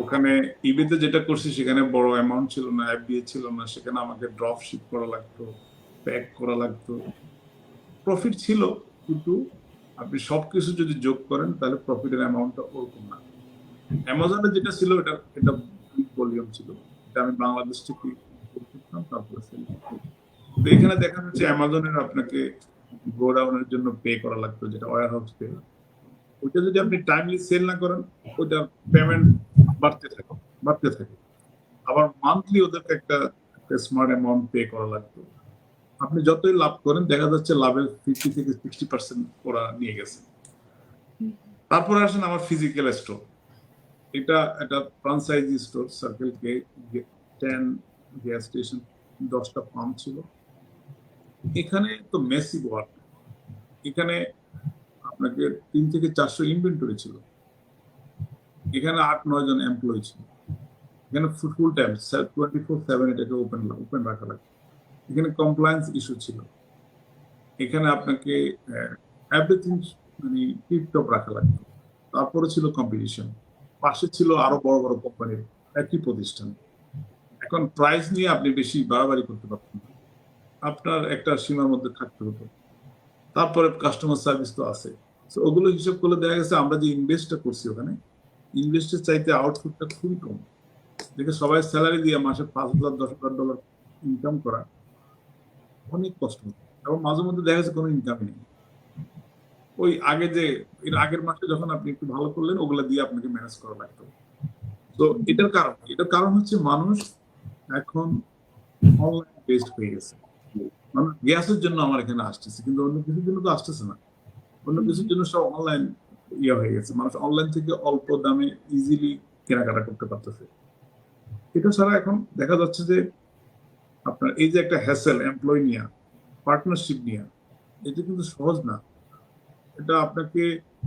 ওখানে ইবেতে যেটা করছি সেখানে বড় অ্যামাউন্ট ছিল না, এফবিএ ছিল না, সেখানে আমাকে ড্রপ শিপ করা লাগতো, প্যাক করা লাগতো। প্রফিট ছিল, কিন্তু আপনি সবকিছু যদি যোগ করেন তাহলে প্রফিটের অ্যামাউন্টটা ওরকম না। অ্যামাজনে যেটা ছিল এটা ভলিউম ছিল, এটা আমি বাংলাদেশ থেকে করতাম, তারপরে সেল করতাম। তো এখানে দেখা যাচ্ছে অ্যামাজনের আপনাকে গোডাউনের জন্য পে করা লাগতো, যেটা ওয়্যার হাউস পে। ওইটা যদি আপনি টাইমলি সেল না করেন, ওইটা পেমেন্ট বাড়তে থাকে। আবার মান্থলি ওদেরকে একটা স্মার্ট অ্যামাউন্ট পে করা লাগতো। আপনি যতই লাভ করেন দেখা যাচ্ছে লাভের 50 থেকে 60% ওরা নিয়ে গেছে। তারপরে আসেন আমার ফিজিক্যাল স্টোর, এটা একটা ফ্রাঞ্চাইজি স্টোর, সার্কেল কে 10 গ্যাস স্টেশন, 10টা পাম্প ছিল। এখানে তো মেসিভ ওয়ার্ক, এখানে আপনাকে 3 থেকে 400 ইনভেন্টরি ছিল, এখানে 8-9 জন এমপ্লয়ি ছিল, এখানে ফুল টাইম 24/7 এটাকে ওপেন রাখা লাগবে। এখানে কমপ্লায়েন্স ইস্যু ছিল, এখানে আপনাকে এভরিথিং মানে টিপটপ রাখা লাগবে। তারপরে ছিল কম্পিটিশন, পাশে ছিল আরো বড় বড় কোম্পানির একই প্রতিষ্ঠান। এখন প্রাইস নিয়ে আপনি বেশি বাড়াবাড়ি করতে পারতেন না, আপনার একটা সীমার মধ্যে থাকতে হতো। তারপরে কাস্টমার সার্ভিস তো আছে। তো ওগুলো হিসাব করলে দেখা গেছে আমরা যে ইনভেস্টটা করছি ওখানে, ইনভেস্টের চাইতে আউটপুটটা খুবই কম। দেখে সবাই স্যালারি দিয়ে মাসে $5,000-10,000 ইনকাম করা অনেক কষ্ট, এবং মাঝে মধ্যে দেখা যাচ্ছে কোনো ইনকামই নেই। ওই এর আগের মাসে যখন আপনি একটু ভালো করলেন, ওগুলা দিয়ে আপনাকে ম্যানেজ করা লাগতো। তো এটার কারণ হচ্ছে মানুষ এখন অনলাইন বেসড হয়ে গেছে। মানুষ গ্যাসের জন্য আমার এখানে আসতেছে, কিন্তু অন্য কিছুর জন্য তো আসতেছে না। অন্য কিছুর জন্য সব অনলাইন হয়ে গেছে, মানুষ অনলাইন থেকে অল্প দামে ইজিলি কেনাকাটা করতে পারতেছে। এটা ছাড়া এখন দেখা যাচ্ছে যে আপনার এই যে একটা হ্যাসেল এমপ্লয় নিয়ে, পার্টনারশিপ নিয়ে, এটা কিন্তু সহজ না। এটা আপনাকে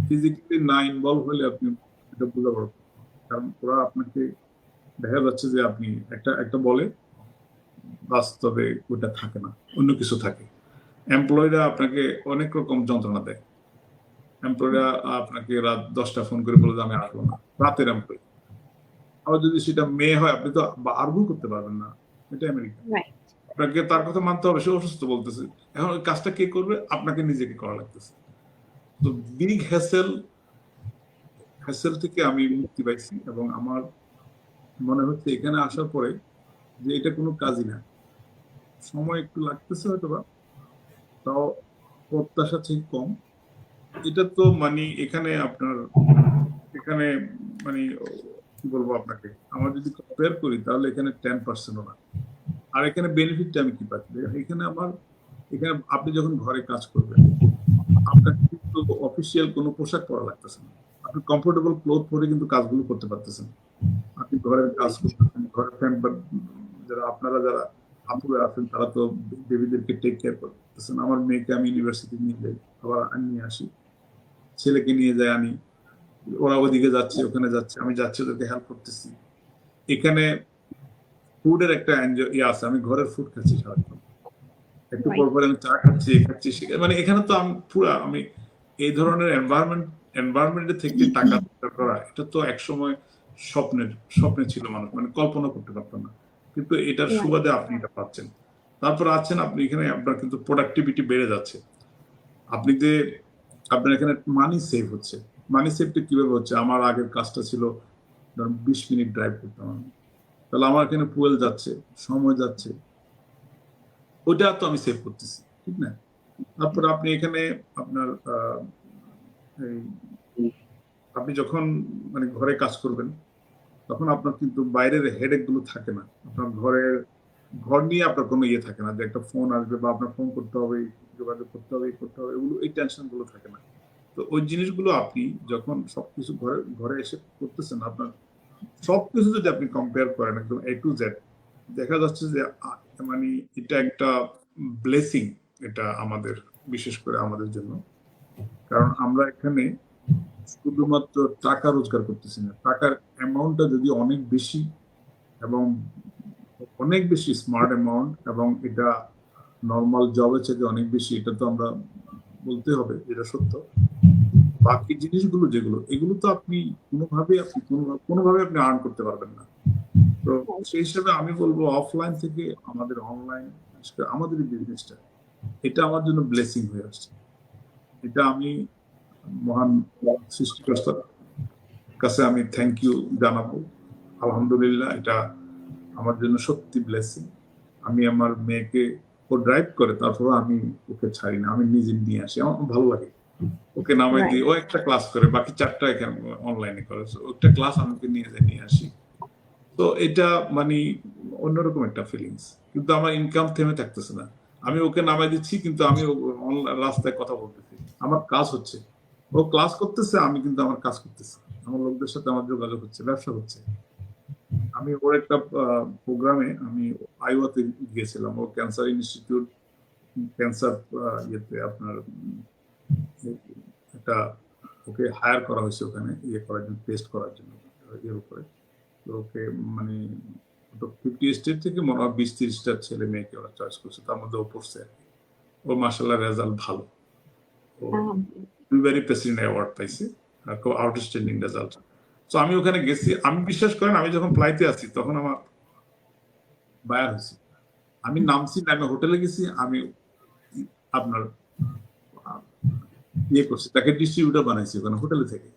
ফিজিক্যালি না ইনভলভ হলে আপনি এটা বুঝতে পারবেন। কারণ ওরা আপনাকে দেখা যাচ্ছে যে আপনি একটা বলে বাস্তবে ওটা থাকে না, অন্য কিছু থাকে। এমপ্লয়িরা আপনাকে অনেক রকম যন্ত্রণা দেয়। এমপ্লয়িরা আপনাকে রাত 10টা ফোন করে বলে যে আমি আসবো না, রাতের এমপ্লয়ি। আবার যদি সেটা মেয়ে হয় আপনি তো আর্গুও করতে পারবেন না, এটা আমেরিকা। Right. আপনাকে তার কথা মানতে হবে, সে অসুস্থ বলতেছে, এখন ওই কাজটা কে করবে? আপনাকে নিজেকে করা লাগতেছে। তো বিগ হ্যাসেল থেকে আমি মুক্তি পাইছি এবং আমার মনে হচ্ছে এখানে আসার পরে যে এটা কোনো কাজই না। সময় একটু লাগতেছে হয়তো বা, তাও প্রত্যাশা থেকে কম। এটা তো মানে এখানে আপনার এখানে মানে কি বলবো আপনাকে, আমার যদি কম্পেয়ার করি তাহলে এখানে 10%ও না। আর এখানে বেনিফিটটা আমি কি পাচ্ছি? এখানে আপনি যখন ঘরে কাজ করবেন আপনার কিন্তু অফিসিয়াল কোনো পোশাক পরা লাগতেছে না। আপনি কমফোর্টেবল ক্লোথ পরে কিন্তু কাজগুলো করতে পারতেছেন। আপনি ঘরের কাজ করতেছেন, ঘরের যারা আপুরা আছেন তারা তো বেবিদেরকে টেক কেয়ার করতেছেন। আমার মেয়েকে আমি ইউনিভার্সিটি নিয়ে যাই, আবার নিয়ে আসি, ছেলেকে নিয়ে যাই আনি, ওরা ওদিকে যাচ্ছে ওখানে যাচ্ছে, আমি যাচ্ছি ওদেরকে হেল্প করতেছি। এখানে ফুডের একটা ইয়ে আছে, আমি ঘরের ফুড খাচ্ছি সারাক্ষণ, একটু পর পর আমি চা খাচ্ছি মানে এখানে তো আমি এই ধরনের এনভায়রনমেন্ট থেকে টাকা করা, এটা তো একসময় স্বপ্নে ছিল মানুষ, মানে কল্পনা করতে পারতাম না, কিন্তু এটার সুবাদে আপনি এটা পাচ্ছেন। তারপর আছেন আপনি এখানে, আপনার কিন্তু প্রোডাক্টিভিটি বেড়ে যাচ্ছে। আপনার এখানে মানি সেভ হচ্ছে। মানি সেভটা কিভাবে হচ্ছে? আমার আগের কাজটা ছিল ধরুন 20 মিনিট ড্রাইভ করতাম আমি, তাহলে আমার এখানে ফুয়েল যাচ্ছে, সময় যাচ্ছে, ওটা তো আমি সেভ করতেছি, ঠিক না? তারপর আপনি এখানে আপনার আপনি যখন মানে ঘরে কাজ করবেন তখন আপনার কিন্তু বাইরের হেডেক গুলো থাকে না। আপনার ঘর নিয়ে আপনার কোনো ইয়ে থাকে না যে একটা ফোন আসবে বা আপনার ফোন করতে হবে, যোগাযোগ করতে হবে, এগুলো, এই টেনশন গুলো থাকে না। তো ওই জিনিসগুলো আপনি যখন সবকিছু ঘরে এসে করতেছেন, আপনার সবকিছু যদি আপনি কম্পেয়ার করেন একদম A to Z, দেখা যাচ্ছে যে মানে এটা একটা ব্লেসিং, এটা আমাদের, বিশেষ করে আমাদের জন্য। কারণ আমরা এখানে শুধুমাত্র টাকা রোজগার করতেছি না, টাকার অ্যামাউন্টটা যদি অনেক বেশি এবং অনেক বেশি স্মার্ট অ্যামাউন্ট, এবং এটা নর্মাল জবের থেকে অনেক বেশি, এটা তো আমরা বলতে হবে, এটা সত্য। বাকি জিনিসগুলো এগুলো তো আপনি কোনোভাবে আপনি আর্ন করতে পারবেন না। তো সেই হিসাবে আমি বলবো অফলাইন থেকে আমাদের অনলাইন, আমাদের বিজনেসটা, এটা আমার জন্য ব্লেসিং হয়ে আসছে। এটা আমি মহান সৃষ্টিকর্তার কাছে আমি থ্যাংক ইউ জানাবো। আলহামদুলিল্লাহ, এটা আমার জন্য সত্যি ব্লেসিং। আমি আমার মেয়েকে, ও ড্রাইভ করে, তারপর আমি ওকে ছাড়ি না, আমি নিজে নিয়ে আসি, আমার ভালো লাগে। ওকে নামাই দিই, ও একটা ক্লাস করে, বাকি 4টা এখানে অনলাইনে করে, একটা ক্লাস আমাকে নিয়ে আসি। তো এটা মানে অন্যরকম একটা ফিলিংস, কিন্তু আমার ইনকাম থেমে থাকতেছে না। আমি ওকে নামাই দিচ্ছি কিন্তু আমি রাস্তায় কথা বলতেছি, আমার কাজ হচ্ছে। ও ক্লাস করতেছে, আমি কিন্তু আমার কাজ করতেছি, আমার লোকদের সাথে আমার যোগাযোগ হচ্ছে, ব্যবসা হচ্ছে। আমি ওর একটা প্রোগ্রামে আমি আইওয়াতে গিয়েছিলাম, ও ক্যান্সার ইনস্টিটিউট, ক্যান্সার ইয়েতে আপনার একটা ওকে হায়ার করা হয়েছে ওখানে ইয়ে করার জন্য, টেস্ট করার জন্য এর উপরে। তো ওকে মানে 50 স্টেট থেকে মনে হয় 20-30টা ছেলে মেয়েকে ওরা চয়েস করছে, তার মধ্যে ও পড়ছে আর কি। ও মাশাআল্লাহ রেজাল্ট ভালো, ও দুইবারই প্রেসিডেন্ট অ্যাওয়ার্ড পাইছে, আর খুব আউটস্ট্যান্ডিং রেজাল্ট। তো আমি ওখানে গেছি, আমি বিশ্বাস করেন আমি যখন ফ্লাইটে আছি তখন আমার বায়ার হয়েছি, আমি নামছি, নামে হোটেলে গেছি, আমি আপনার ইয়ে করছি, তাকে ডিস্ট্রিবিউটর বানাইছি ওখানে হোটেলে থেকে।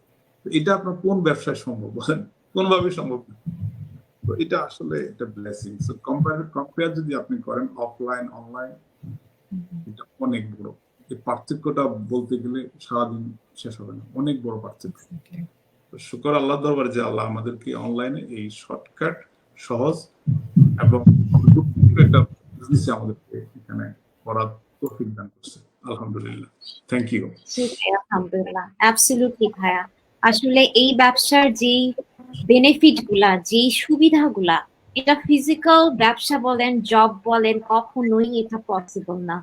এটা আপনার কোন ব্যবসায় সম্ভব বলেন? কোনভাবে সম্ভব না। তো এটা আসলে একটা ব্লেসিং। সো কম্পেয়ার যদি আপনি করেন অফলাইন অনলাইন, এটা অনেক বড়। এই পার্থক্যটা বলতে গেলে সারাদিন শেষ হবে না, অনেক বড় পার্থক্য। শুকর আল্লাহ দরবারে যে আল্লাহ আমাদেরকে অনলাইনে এই শর্টকাট, সহজ এবং একটা বিজনেস আমাদেরকে এখানে করার তৌফিক দান করছে। আলহামদুলিল্লাহ, থ্যাংক ইউ। আলহামদুলিল্লাহ, অ্যাবসলিউটলি ভাইয়া। আসলে এই ব্যবসার যেই বেনিফিট গুলা, যেই সুবিধাগুলা, এটা ফিজিক্যাল ব্যবসা বলেন, জব বলেন, কখনোই এটা পসিবল না।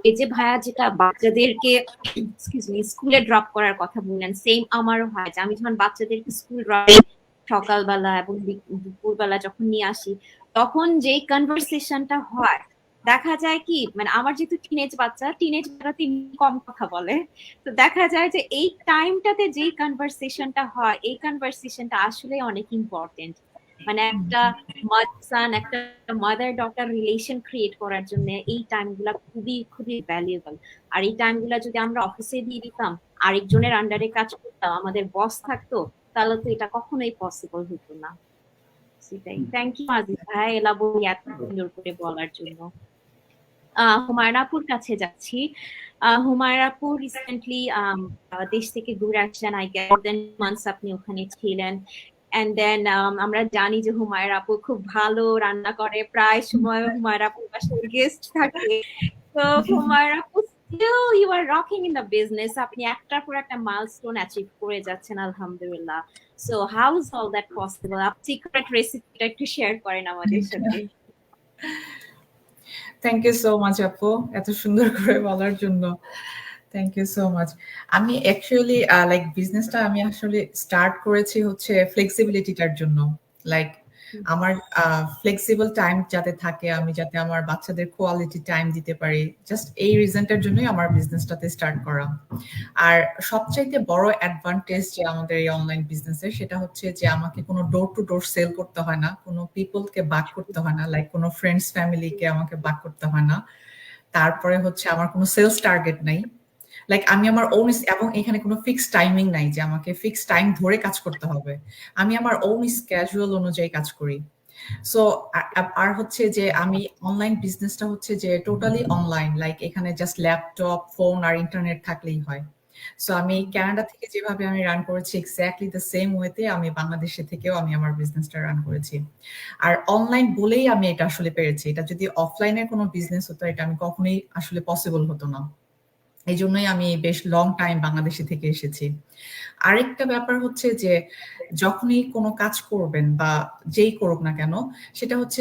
এই যে ভাইয়া যেটা বাচ্চাদেরকে স্কুলে ড্রপ করার কথা বললেন, সেম আমারও হয় যে আমি যখন বাচ্চাদেরকে স্কুল ড্রপ সকালবেলা এবং দুপুরবেলা যখন নিয়ে আসি, তখন যেই কনভারসেশনটা হয় দেখা যায় কি, মানে আমার যেহেতু টিনেজ বাচ্চা কম কথা বলে, তো দেখা যায় যে এই টাইমটাতে যেই কনভারসেশনটা হয়, এই কনভারসেশনটা আসলে অনেক ইম্পর্টেন্ট। মানে একটা একটা মাদার ডটার রিলেশন ক্রিয়েট করার জন্য এই টাইমগুলা খুবই খুবই ভ্যালুয়েবল। আর এই টাইমগুলা যদি আমরা অফিসে দিয়ে দিতাম, আরেকজনের আন্ডারে কাজ করতাম, আমাদের বস থাকতো, তাহলে তো এটা কখনোই পসিবল হতো না। সেটাই। থ্যাংক ইউ আজিজ ভাই এলাবোরেট এত সুন্দর করে বলার জন্য। হুমায়রা আপুর কাছে যাচ্ছি। হুমায়রা আপু রিসেন্টলি দেশ থেকে ঘুরে আসছেন, I guess more than months আপনি ওখানে ছিলেন। এন্ড দেন আমরা জানি যে হুমায়রা আপু খুব ভালো রান্না করে, প্রায় সময় হুমায়রা আপুর বাসায় গেস্ট থাকে। তো হুমায়রা আপু still you are rocking in the business, আপনি একটার পর একটা মাইলস্টোন অ্যাচিভ করে যাচ্ছেন আলহামদুলিল্লাহ। So how is all that possible? আপনি সিক্রেট রেসিপিটা একটু শেয়ার করেন আমাদের সাথে। থ্যাংক ইউ সো মাচ আপু, এত সুন্দর করে বলার জন্য। Thank you so much. আমি অ্যাকচুয়ালি লাইক বিজনেসটা আমি আসলে স্টার্ট করেছি হচ্ছে ফ্লেক্সিবিলিটিটার জন্য। লাইক আমার ফ্লেক্সিবল টাইম যাতে থাকে, আমি যাতে আমার বাচ্চাদের কোয়ালিটি টাইম দিতে পারি, জাস্ট এই রিজনটার জন্যই আমার বিজনেসটাতে স্টার্ট করা। আর সবচাইতে বড় অ্যাডভান্টেজ যে আমাদের এই অনলাইন বিজনেসের, সেটা হচ্ছে যে আমাকে কোনো ডোর টু ডোর সেল করতে হয় না, কোনো পিপলকে বাক করতে হয় না, লাইক কোনো ফ্রেন্ডস ফ্যামিলিকে আমাকে বাক করতে হয় না। তারপরে হচ্ছে আমার কোনো সেলস টার্গেট নাই, লাইক আমি আমার ওন, এবং এখানে কোনো ফিক্স টাইমিং নাই যে আমাকে ফিক্স টাইম ধরে কাজ করতে হবে। আমি আমার ওন স্ক্যাজুয়াল অনুযায়ী কাজ করি। সো আর হচ্ছে যে আমি অনলাইন বিজনেসটা হচ্ছে যে টোটালি অনলাইন, লাইক এখানে জাস্ট ল্যাপটপ, ফোন আর ইন্টারনেট থাকলেই হয়। সো আমি কানাডা থেকে যেভাবে আমি রান করেছি এক্স্যাক্টলি দ্য সেম ওয়েতে আমি বাংলাদেশে থেকেও আমি আমার বিজনেসটা রান করেছি। আর অনলাইন বলেই আমি এটা আসলে পেরেছি। এটা যদি অফলাইনের কোনো বিজনেস হতো, এটা আমি কখনোই আসলে পসিবল হতো না। এই জন্যই আমি বেশ লং টাইম বাংলাদেশে থেকে এসেছি। আরেকটা ব্যাপার হচ্ছে যে যখনই কোনো কাজ করবেন বা যেই করুক না কেন, সেটা হচ্ছে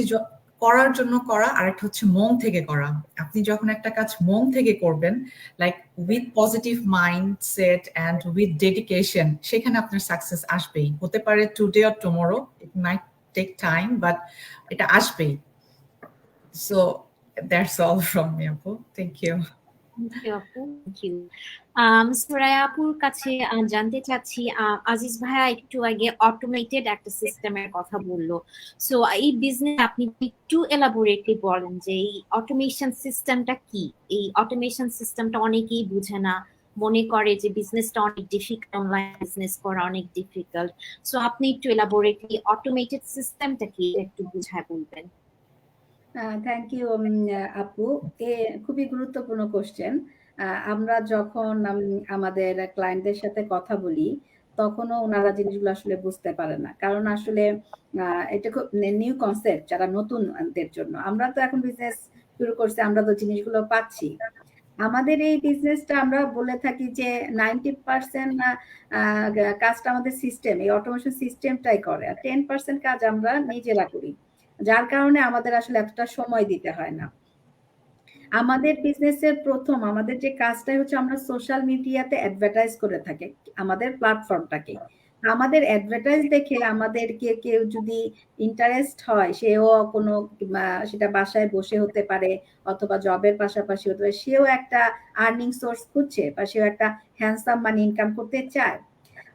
করার জন্য করা, আরেকটা হচ্ছে মন থেকে করা। আপনি যখন একটা কাজ মন থেকে করবেন, like with positive mindset and with dedication, সেখানে আপনার সাকসেস আসবেই। হতে পারে today or tomorrow, it might take time, but এটা আসবেই। So that's all from me আপু, thank you. Thank you. Suraiya আপুর কাছে জানতে চাচ্ছি, আজিজ ভাইয়া একটু আগে অটোমেটেড একটা সিস্টেমের কথা বললো। সো এই বিজনেস আপনি একটু এলাবোরেটলি বলেন যে এই অটোমেশন সিস্টেমটা কি? এই অটোমেশন সিস্টেমটা অনেকেই বুঝে না, মনে করে যে বিজনেসটা অনেক ডিফিকাল্ট, অনলাইন বিজনেস করা অনেক ডিফিকাল্ট। সো আপনি একটু এলাবোরেটলি অটোমেটেড সিস্টেমটা কি একটু বুঝায় বলবেন। থ্যাংক ইউ আপু, এ খুবই গুরুত্বপূর্ণ কোশ্চেন। আমরা যখন আমাদের ক্লায়েন্টদের সাথে কথা বলি, তখনও ওনারা জিনিসগুলো আসলে বুঝতে পারে না, কারণ আসলে এটা খুব নিউ কনসেপ্ট যারা নতুনদের জন্য। আমরা তো এখন বিজনেস শুরু করছি, আমরা তো জিনিসগুলো পাচ্ছি। আমাদের এই বিজনেসটা আমরা বলে থাকি যে 90% কাজটা আমাদের সিস্টেম, এই অটোমেশন সিস্টেমটাই করে, আর 10% কাজ আমরা নিজেরা করি, যার কারণে আমাদের আসলে এতটা সময় দিতে হয় না। আমাদের বিজনেসের আমাদের যে কাজটাই হচ্ছে আমরা সোশ্যাল মিডিয়াতে অ্যাডভার্টাইজ করে থাকি আমাদের প্ল্যাটফর্মটাকে। আমাদের অ্যাডভার্টাইজ দেখে আমাদেরকে কেউ যদি ইন্টারেস্ট হয়, সেও কোনো সেটা বাসায় বসে হতে পারে অথবা জবের পাশাপাশি হতে পারে, সেও একটা আর্নিং সোর্স খুঁজছে বা সেও একটা হ্যান্ডসাম মানি ইনকাম করতে চায়,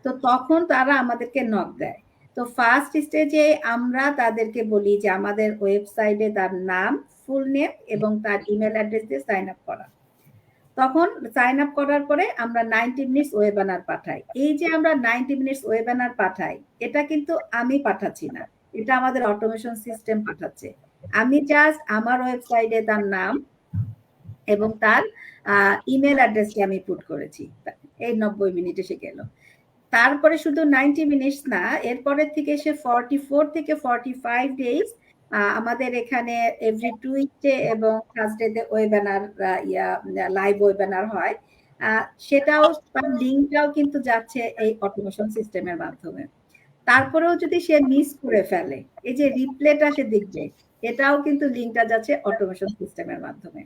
তো তখন তারা আমাদেরকে নক দেয়। তো ফার্স্ট স্টেজে আমরা তাদেরকে বলি যে আমাদের ওয়েবসাইটে তার নাম, ফুল নেম এবং তার ইমেল অ্যাড্রেস দিয়ে সাইন আপ করা। তখন সাইন আপ করার পরে আমরা 90 মিনিটস ওয়েবিনার পাঠাই। এই যে আমরা 90 মিনিটস ওয়েবিনার পাঠাই, এটা কিন্তু আমি পাঠাচ্ছি না, এটা আমাদের অটোমেশন সিস্টেম পাঠাচ্ছে। আমি জাস্ট আমার ওয়েবসাইটে তার নাম এবং তার ইমেল অ্যাড্রেসটি আমি পুট করেছি, এই 90 মিনিট এসে গেল। তারপরে শুধু 90 মিনিটস না, এরপরের থেকে সে 44 থেকে 45 ডেজ আমাদের এখানে এভরি টুইসডে এবং থার্সডেতে ওয়েবিনার লাইভ ওয়েবিনার হয়, সেটাও লিঙ্কটাও কিন্তু যাচ্ছে এই অটোমেশন সিস্টেমের মাধ্যমে। তারপরেও যদি সে মিস করে ফেলে, এই যে রিপ্লেটা সে দেখবে, এটাও কিন্তু লিঙ্কটা যাচ্ছে অটোমেশন সিস্টেমের মাধ্যমে।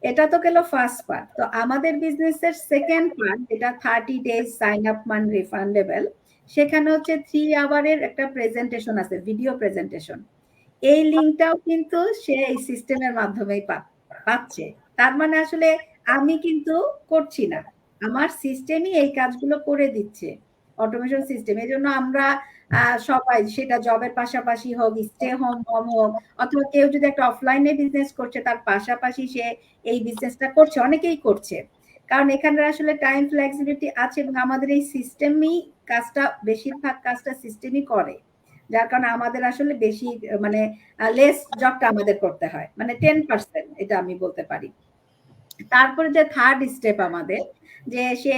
এটা তো গেল ফার্স্ট পার্ট। তো আমাদের বিজনেসের সেকেন্ড পার্ট, যেটা 30 ডেজ সাইন আপ মান রিফান্ডেবল, সেখানে হচ্ছে 3 আওয়ারের একটা প্রেজেন্টেশন আছে, ভিডিও প্রেজেন্টেশন। এই লিঙ্কটাও কিন্তু সে এই সিস্টেমের মাধ্যমেই পাচ্ছে। তার মানে আসলে আমি কিন্তু করছি না, আমার সিস্টেমই এই কাজগুলো করে দিচ্ছে, অটোমেশন সিস্টেম। এই জন্য আমরা সবাই, সেটা জবের পাশাপাশি হোক, স্টে হোম হোক, অথবা কেউ যদি একটা অফলাইনে বিজনেস করছে তার পাশাপাশি সে এই বিজনেসটা করছে, অনেকেই করছে। কারণ এখানে আসলে টাইম ফ্লেক্সিবিলিটি আছে এবং আমাদের এই সিস্টেমই কাজটা, বেশিরভাগ কাজটা সিস্টেমই করে, যার কারণে আমাদের আসলে বেশি মানে লেস জবটা আমাদের করতে হয়, মানে 10%, এটা আমি বলতে পারি। তারপরে যে থার্ড স্টেপ আমাদের, যে সে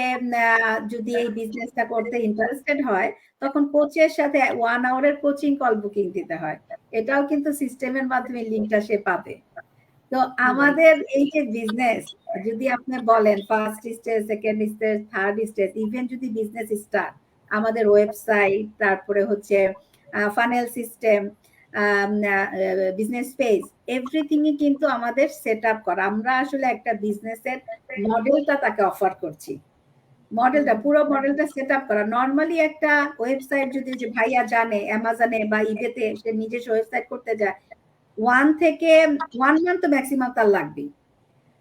যদি এই বিজনেসটা করতে ইন্টারেস্টেড হয়, তখন কোচের সাথে 1 আওয়ারের কোচিং কল বুকিং দিতে হয়। এটাও কিন্তু সিস্টেমের মাধ্যমে লিঙ্কটা সে পাবে। তো আমাদের এই যে বিজনেস, যদি আপনি বলেন first stage, second stage, third stage, even যদি বিজনেস স্টার্ট, আমাদের ওয়েবসাইট, তারপরে হচ্ছে ফানেল সিস্টেম, বিজনেস পেজ, এভরিথিংই কিন্তু আমাদের সেট আপ করা। আমরা আসলে একটা বিজনেসের মডেলটা তাকে অফার করছি, মডেলটা, পুরো মডেলটা সেট আপ করা। নর্মালি একটা ওয়েবসাইট যদি যে ভাইয়া জানে, অ্যামাজনে বা ইবেতে সে নিজস্ব ওয়েবসাইট করতে যায়, 1 থেকে 1 মান্থ তো ম্যাক্সিমাম তার লাগবেই,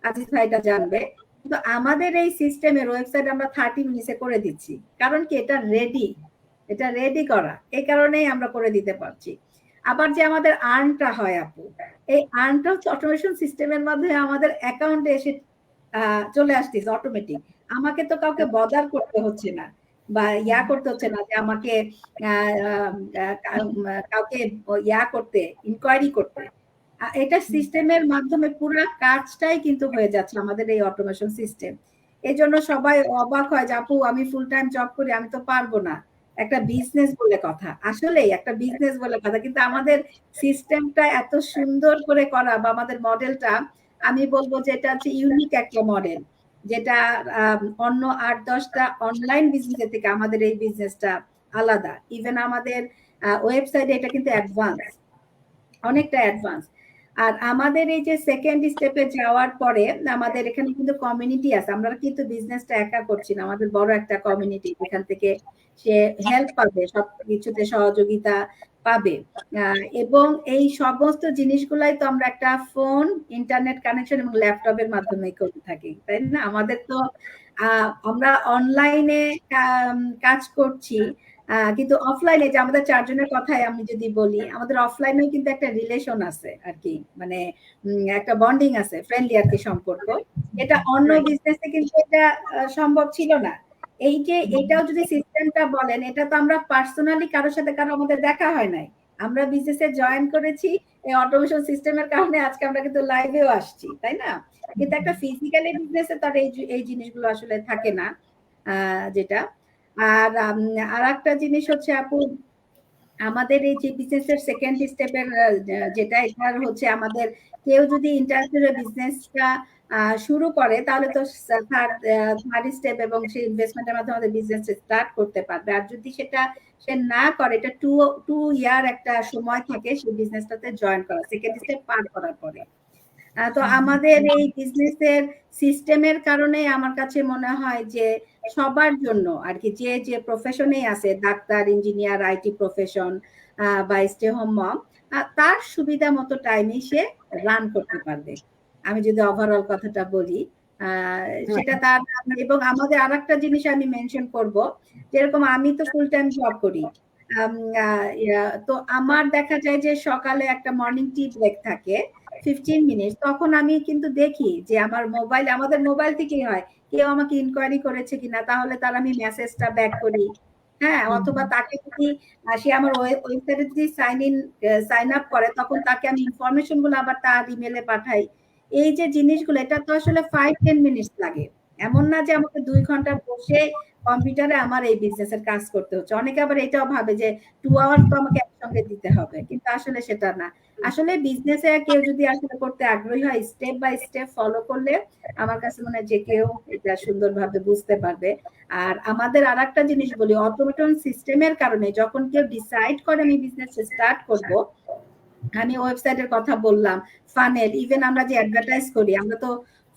আজিজ ভাইটা জানবে। কিন্তু আমাদের এই সিস্টেমের ওয়েবসাইট আমরা 30 মিনিটে করে দিচ্ছি। কারণ কি, এটা রেডি করা, এই কারণেই আমরা করে দিতে পারছি। আবার যে আমাদের আর্নটা হয় আপু, এই আর্নটা হচ্ছে অটোমেশন সিস্টেমের মাধ্যমে আমাদের অ্যাকাউন্টে এসে চলে আসতেছে অটোমেটিক। আমাকে তো কাউকে বদার করতে হচ্ছে না, বা করতে হচ্ছে না যে আমাকে কাউকে করতে, ইনকোয়ারি করতে। এটা সিস্টেমের মাধ্যমে পুরো কাজটাই কিন্তু হয়ে যাচ্ছে আমাদের এই অটোমেশন সিস্টেম। এই জন্য সবাই অবাক হয় যে আপু আমি ফুল টাইম জব করি, আমি তো পারবো না, একটা বিজনেস বলে কথা। আসলেই একটা বিজনেস বলে কথা, কিন্তু আমাদের সিস্টেমটা এত সুন্দর করে করা, বা আমাদের মডেলটা, আমি বলবো যে এটা হচ্ছে ইউনিক একটা মডেল, যেটা অন্য 8-10টা অনলাইন বিজনেসের থেকে আমাদের এই বিজনেসটা আলাদা। ইভেন আমাদের ওয়েবসাইটে এটা কিন্তু অ্যাডভান্স, অনেকটা অ্যাডভান্স। আর আমাদের এই যে সেকেন্ড স্টেপে যাওয়ার পরে আমাদের এখানে কিন্তু কমিউনিটি আছে, আমরা কিন্তু বিজনেসটা একা করছি না, আমাদের বড় একটা কমিউনিটি, এখান থেকে সে হেল্প পাবে, সব কিছুতে সহযোগিতা পাবে। এবং এই সমস্ত জিনিসগুলাই তো আমরা একটা ফোন, ইন্টারনেট কানেকশন এবং ল্যাপটপের মাধ্যমে করতে থাকি, তাই না? আমাদের তো আমরা অনলাইনে কাজ করছি, কিন্তু অফলাইনে, যে আমাদের 4 জনের কথাই আমি যদি বলি, আমাদের অফলাইনেও কিন্তু একটা রিলেশন আছে আর কি, মানে একটা বন্ডিং আছে, ফ্রেন্ডলি আর কি সম্পর্ক। এটা অন্য বিজনেসে কিন্তু এটা সম্ভব ছিল না। এই যে এটাও যদি সিস্টেমটা বলেন, এটা তো আমরা পার্সোনালি কারোর সাথে কারো আমাদের দেখা হয় নাই, আমরা বিজনেসে জয়েন করেছি এই অটোমেশন সিস্টেমের কারণে, আজকে আমরা কিন্তু লাইভেও আসছি, তাই না? কিন্তু একটা ফিজিক্যালি বিজনেসে তার এই জিনিসগুলো আসলে থাকে না, যেটা। আর একটা জিনিস হচ্ছে আপু, আমাদের এই যে বিজনেসের সেকেন্ড স্টেপের যেটা, এটার হচ্ছে আমাদের কেউ যদি ইন্টারন্যাশনাল বিজনেসটা শুরু করে, তাহলে তো থার্ড স্টেপ এবং সেই ইনভেস্টমেন্টের মাধ্যমে আমাদের বিজনেস স্টার্ট করতে পারবে। আর যদি সেটা সে না করে, এটা 2 ইয়ার একটা সময় থাকে সেই বিজনেসটাতে জয়েন করা, সেকেন্ড স্টেপ পার করার পরে। তো আমাদের এই বিজনেসের সিস্টেমের কারণে আমার কাছে মনে হয় যে সবার জন্য আর কি, যে প্রফেশনে আছে, ডাক্তার, ইঞ্জিনিয়ার, আইটি প্রফেশন বা স্টে হোম মম, তার সুবিধা মতো টাইমে সে রান করতে পারবে। আমি যদি ওভারঅল কথাটা বলি, সেটা তার। এবং আমাদের আরেকটা জিনিস আমি মেনশন করব, যেরকম আমি তো ফুল টাইম জব করি, তো আমার দেখা যায় যে সকালে একটা মর্নিং টি ব্রেক থাকে 15 মিনিট, তখন আমি কিন্তু দেখি যে আমার আমাদের মোবাইল থেকেই হয়, কেউ আমাকে ইনকোয়ারি করেছে কিনা, তাহলে তার আমি মেসেজটা ব্যাক করি, হ্যাঁ, অথবা তাকে যদি সে আমার ওয়েবসাইটে যদি সাইন আপ করে, তখন তাকে আমি ইনফরমেশন গুলো আবার তার ইমেলে পাঠাই। এই যে জিনিসগুলো, এটা তো আসলে 5-10 মিনিট লাগে, এমন না যে আমাকে 2 ঘন্টা বসে কম্পিউটারে আমার এই বিজনেসের কাজ করতে হচ্ছে। অনেকে আবার এটাও ভাবে যে 2 আওয়ার তো আমাকে একসঙ্গে দিতে হবে, কিন্তু আসলে সেটা না। আসলে বিজনেসে কেউ যদি আসলে করতে আগ্রহী হয়, স্টেপ বাই স্টেপ ফলো করলে আমার কাছে মনে হয় যে কেউ এটা সুন্দরভাবে বুঝতে পারবে। আর আমাদের আরেকটা জিনিস বলি, অটোমেশন সিস্টেমের কারণে যখন কেউ ডিসাইড করে আমি বিজনেস স্টার্ট করব, আমি ওয়েবসাইটের কথা বললাম, ফানেল, ইভেন আমরা যে অ্যাডভার্টাইজ করি, আমরা তো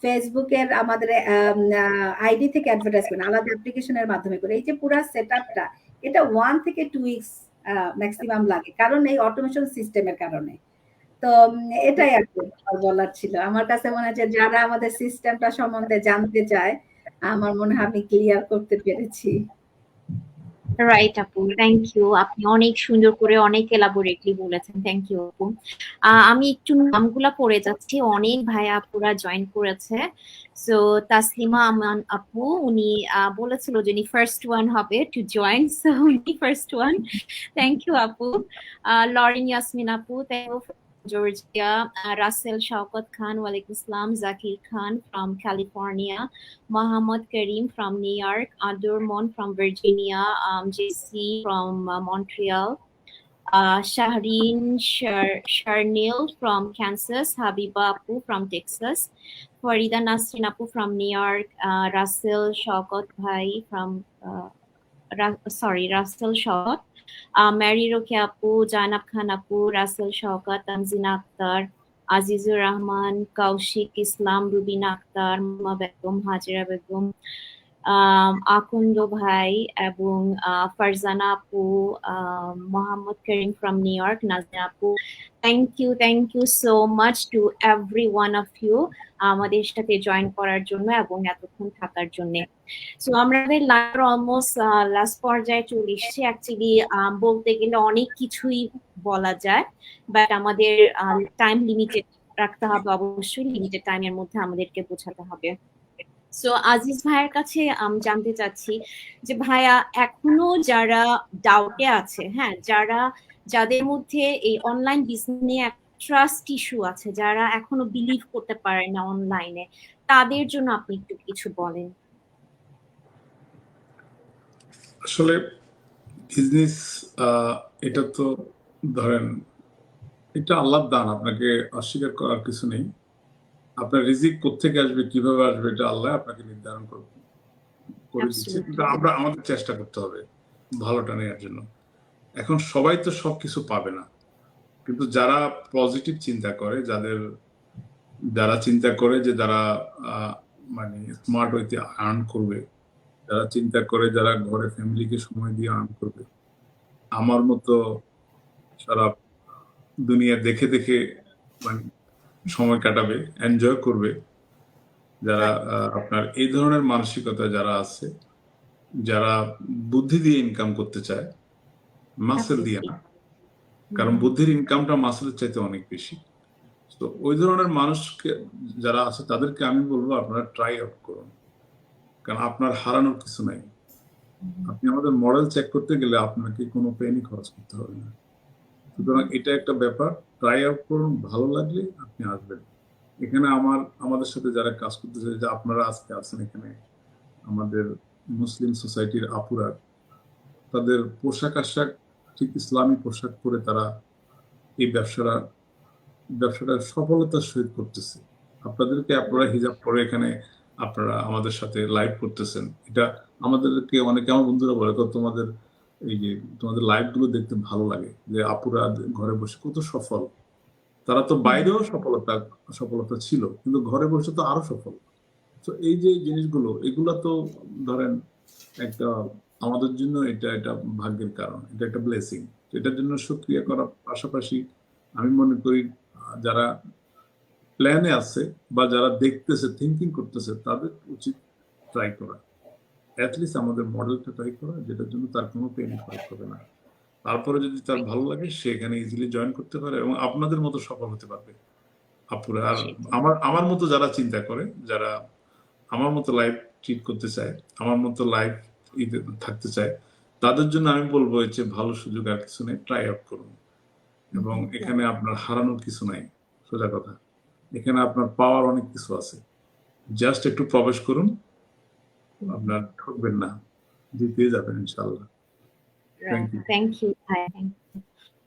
ফেসবুকের আমাদের আইডি থেকে অ্যাডভার্টাইজ করি, আলাদা অ্যাপ্লিকেশনের মাধ্যমে করি। এই যে পুরো সেটআপটা, এটা 1 থেকে 2 উইকস ম্যাক্সিমাম লাগে, কারণ এই অটোমেশন সিস্টেমের কারণে। তো এটাই আর কি বলার ছিল। আমার কাছে মনে হচ্ছে যারা আমাদের সিস্টেমটা সম্বন্ধে জানতে চায়, আমার মনে হয় আমি ক্লিয়ার করতে পেরেছি। রাইট আপু, থ্যাংক ইউ। আপনি অনেক সুন্দর করে অনেক এলাবোরেটলি বলেছেন, থ্যাংক ইউ আপু। আমি একটু নামগুলা পড়ে যাচ্ছি, অনেক ভাইয়া আপুরা জয়েন করেছে। সো তাসলিমা আমান আপু, উনি বলেছিল যে উনি ফার্স্ট ওয়ান হবে টু জয়েন, সো উনি ফার্স্ট ওয়ান। থ্যাংক ইউ আপু। লরেন ইয়াসমিন আপু, thank you from Georgia. Russell Shaukat Khan, walaikum salam. Zakir Khan from California. Mohammad Karim from New York, Adurmon from Virginia, JC from Montreal, Shahreen Sharnil from Kansas, Habiba Apu from Texas, Farida Nasrin Apu from New York, Russell Shaukat Bhai from Russell Shaukat, Mary Rokia Apu, Janab Khan Apu, Russell Shaukat, Tanzina Akhtar, Azizur Rahman, Kaushik Islam, Rubina Akhtar, Mama Begum, Hajira Begum, Akund ভাই এবং ফারজানা আপু, Mohammad Karim from New York, Najna আপু, thank you so much to every one of you আমাদের সাথে join করার জন্য এবং এতক্ষণ থাকার জন্য। সো আমাদের লাইভের অলমোস্ট লাস্ট পর্যায়ে চলে এসেছি। অ্যাকচুয়ালি বলতে গেলে অনেক কিছুই বলা যায়, বাট আমাদের টাইম লিমিটেড রাখতে হবে, অবশ্যই লিমিটেড টাইমের মধ্যে আমাদেরকে বোঝাতে হবে। সো আজিজ ভাইয়ের কাছে আমি জানতে চাচ্ছি যে ভাইয়া, এখনো যারা ডাউটে আছে, হ্যাঁ, যাদের মধ্যে এই অনলাইন বিজনেস নিয়ে ট্রাস্ট ইস্যু আছে, যারা এখনো বিলিভ করতে পারে না অনলাইনে, তাদের জন্য আপনি একটু কিছু বলেন। আসলে বিজনেস এটা তো ধরেন এটা আল্লাহর দান, আপনাকে অস্বীকার করার কিছু নেই। আপনার রিজিক কোত্থেকে আসবে, কিভাবে আসবে, এটা আল্লাহ আপনাকে নির্ধারণ করে দিচ্ছে, কিন্তু আমরা আমাদের চেষ্টা করতে হবে ভালোটা নেওয়ার জন্য। এখন সবাই তো সবকিছু পাবে না, কিন্তু যারা পজিটিভ চিন্তা করে, যারা চিন্তা করে যে যারা মানে স্মার্ট ওয়েতে আর্ন করবে, যারা চিন্তা করে যারা ঘরে ফ্যামিলিকে সময় দিয়ে আর্ন করবে, আমার মতো সারা দুনিয়া দেখে দেখে মানে সময় কাটাবে, এনজয় করবে, যারা আপনার এই ধরনের মানসিকতা যারা আছে, যারা বুদ্ধি দিয়ে ইনকাম করতে চায়, মাসেল দিয়ে না, কারণ বুদ্ধির ইনকামটা মাসেলের চাইতে অনেক বেশি। তো ওই ধরনের মানুষকে যারা আছে তাদেরকে আমি বলবো আপনারা ট্রাই আউট করুন, কারণ আপনার হারানোর কিছু নাই। আপনি আমাদের মডেল চেক করতে গেলে আপনাকে কোনো পেনি খরচ করতে হবে না। সুতরাং এটা একটা ব্যাপার, ট্রাই আউট করুন, ভালো লাগলে আপনি আসবেন। এখানে আমাদের সাথে যারা কাজ করতেছে, যে আপনারা আজকে আছেন এখানে, আমাদের মুসলিম সোসাইটির আপুরা, তাদের পোশাক আশাক ঠিক ইসলামী পোশাক পরে তারা এই ব্যবসাটা সফলতার সহিত করতেছে। আপনারা হিজাব পরে এখানে আপনারা আমাদের সাথে লাইভ করতেছেন, এটা আমাদেরকে অনেকে, আমার বন্ধুরা বলে, তোমাদের এই যে তোমাদের লাইভ গুলো দেখতে ভালো লাগে, যে আপুরা ঘরে বসে কত সফল। তারা তো বাইরেও সফলতা ছিল, কিন্তু ঘরে বসে তো আরো সফল। তো এই যে জিনিসগুলো, এগুলা তো ধরেন একটা আমাদের জন্য এটা ভাগ্যের কারণ, এটা একটা ব্লেসিং। এটার জন্য শুকরিয়া করার পাশাপাশি আমি মনে করি যারা প্ল্যানে আছে বা যারা দেখতেছে, থিঙ্কিং করতেছে, তাদের উচিত ট্রাই করা, অ্যাটলিস্ট আমাদের মডেলটা ট্রাই করা, যেটার জন্য তার কোনো পেনি খরচ হবে না। তারপরে যদি তার ভালো লাগে, সে এখানে ইজিলি জয়েন করতে পারে এবং আপনাদের মতো সফল হতে পারবে আপুরা। আর আমার মতো যারা চিন্তা করে, যারা আমার মতো লাইফ ট্রিট করতে চায়, আমার মতো লাইফ থাকতে চায়, তাদের জন্য আমি বলবো যে ভালো সুযোগ আর কিছু নেই, ট্রাই আউট করুন। এবং এখানে আপনার হারানোর কিছু নাই, সোজা কথা। এখানে আপনার পাওয়ার অনেক কিছু আছে, জাস্ট একটু প্রবেশ করুন, আপনার ঠকবেন না, জিতে যাবেন ইনশাআল্লাহ। থ্যাংক ইউ ভাই।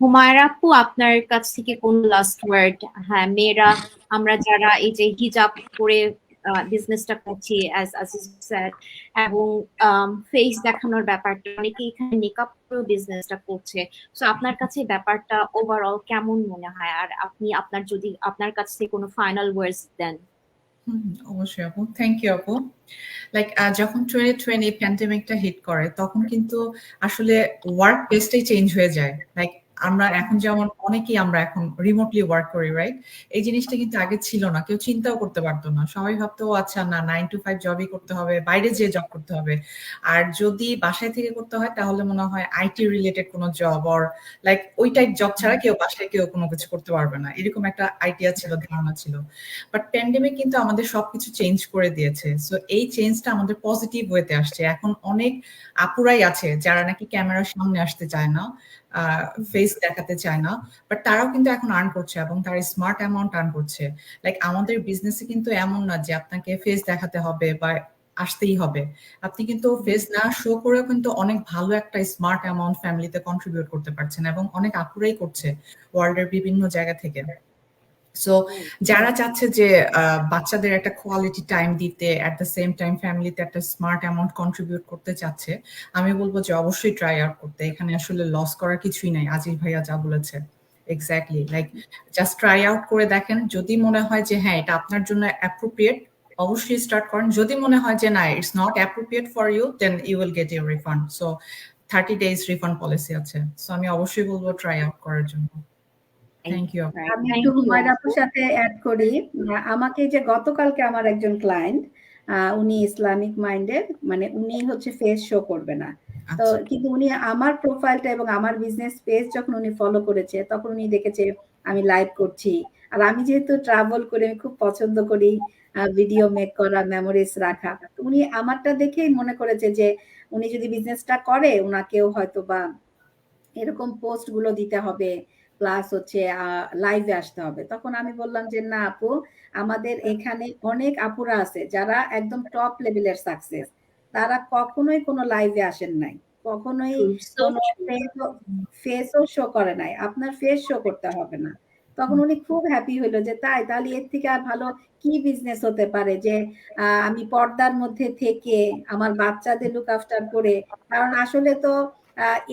হুমায়রা আপু, আপনার কাছ থেকে কোন লাস্ট ওয়ার্ড? হ্যাঁ, মেয়েরা আমরা যারা এই যে হিজাব করে বিজনেসটা করছি, অ্যাজ আজিজ স্যার, এবং ফেস দেখানোর ব্যাপারটা, অনেকে এখানে মেকআপ করে বিজনেসটা করছে। সো আপনার কাছে ব্যাপারটা ওভারঅল কেমন মনে হয়? আর আপনি আপনার কাছ থেকে কোনো ফাইনাল ওয়ার্ডস দেন। অবশ্যই আপু, থ্যাংক ইউ আপু। লাইক যখন 2020 প্যান্ডেমিকটা হিট করে তখন কিন্তু আসলে ওয়ার্ক প্লেসটাই চেঞ্জ হয়ে যায়। লাইক আমরা এখন যেমন অনেকেই আমরা এখন রিমোটলি ওয়ার্ক করি, রাইট? এই জিনিসটা কিন্তু আগে ছিল না, কেউ চিন্তাও করতে পারতো না। সবাই ভাবতো আচ্ছা না 9 to 5 জবই করতে হবে, বাইরে যেয়ে জব করতে হবে। আর যদি বাসায় থেকে করতে হয় তাহলে মনে হয় আইটি রিলেটেড কোনো জব, অর লাইক ওই টাইপ জব ছাড়া কেউ বাসায় কেউ কোনো কিছু করতে পারবে না, এরকম একটা আইডিয়া ছিল, ধারণা ছিল। বাট প্যান্ডেমিক কিন্তু আমাদের সবকিছু চেঞ্জ করে দিয়েছে। সো এই চেঞ্জটা আমাদের পজিটিভ ওয়েতে আসছে। এখন অনেক আপুরাই আছে যারা নাকি ক্যামেরার সামনে আসতে চায় না, ফেস দেখাতে চায় না, বাট তারাও কিন্তু এখন আর্ন করছে এবং তারা স্মার্ট অ্যামাউন্ট আর্ন করছে। লাইক আমাদের বিজনেসে কিন্তু এমন না যে আপনাকে ফেস দেখাতে হবে বা আসতেই হবে। আপনি কিন্তু ফেস না শো করেও কিন্তু অনেক ভালো একটা স্মার্ট অ্যামাউন্ট ফ্যামিলিতে কন্ট্রিবিউট করতে পারছেন, এবং অনেক আপুরাই করছে ওয়ার্ল্ডের বিভিন্ন জায়গা থেকে। সো যারা চাচ্ছে যে বাচ্চাদের একটা কোয়ালিটি টাইম দিতে, অ্যাট দ্য সেম টাইম ফ্যামিলিতে একটা স্মার্ট অ্যামাউন্ট কন্ট্রিবিউট করতে চাচ্ছে, আমি বলবো যে অবশ্যই ট্রাই আউট করতে। এখানে আসলে লস করার কিছুই নাই, আজিজ ভাইয়া যা বলেছে exactly. Like just try out করে দেখেন, যদি মনে হয় যে হ্যাঁ এটা আপনার জন্য অ্যাপ্রোপ্রিয়েট, অবশ্যই স্টার্ট করেন। যদি মনে হয় যে না it's not appropriate for you, then you will get your refund. So 30 days refund policy আছে। সো আমি অবশ্যই বলবো ট্রাই আউট করার জন্য। Thank you. আমি একটু হুমায়রা আপুর সাথে অ্যাড করি। আমাকে যে গতকালকে আমার একজন ক্লায়েন্ট, উনি ইসলামিক মাইন্ডের, মানে উনি হচ্ছে ফেস শো করবে না, তো কিন্তু উনি আমার প্রোফাইলটা এবং আমার বিজনেস পেজ যখন উনি ফলো করেছে তখন উনি দেখেছে আমি লাইভ করছি। আর আমি যেহেতু ট্রাভেল করি, আমি খুব পছন্দ করি ভিডিও মেক করা, মেমোরিজ রাখা, উনি আমারটা দেখেই মনে করেছে যে উনি যদি বিজনেসটা করে ওনাকেও হয়তো বা এরকম পোস্ট গুলো দিতে হবে, প্লাস হচ্ছে লাইভে আসতে হবে। তখন আমি বললাম যে না আপু, আমাদের এখানে অনেক আপুরা আছে যারা একদম টপ লেভেলের সাকসেস, তারা কখনোই কোনো লাইভে আসেন নাই, কখনোই কোনো ফেসও শো করে নাই, আপনার ফেস শো করতে হবে না। তখন উনি খুব হ্যাপি হইলো যে তাই, তাহলে এর থেকে আর ভালো কি বিজনেস হতে পারে যে আমি পর্দার মধ্যে থেকে আমার বাচ্চাদের লুক আফটার করে। কারণ আসলে তো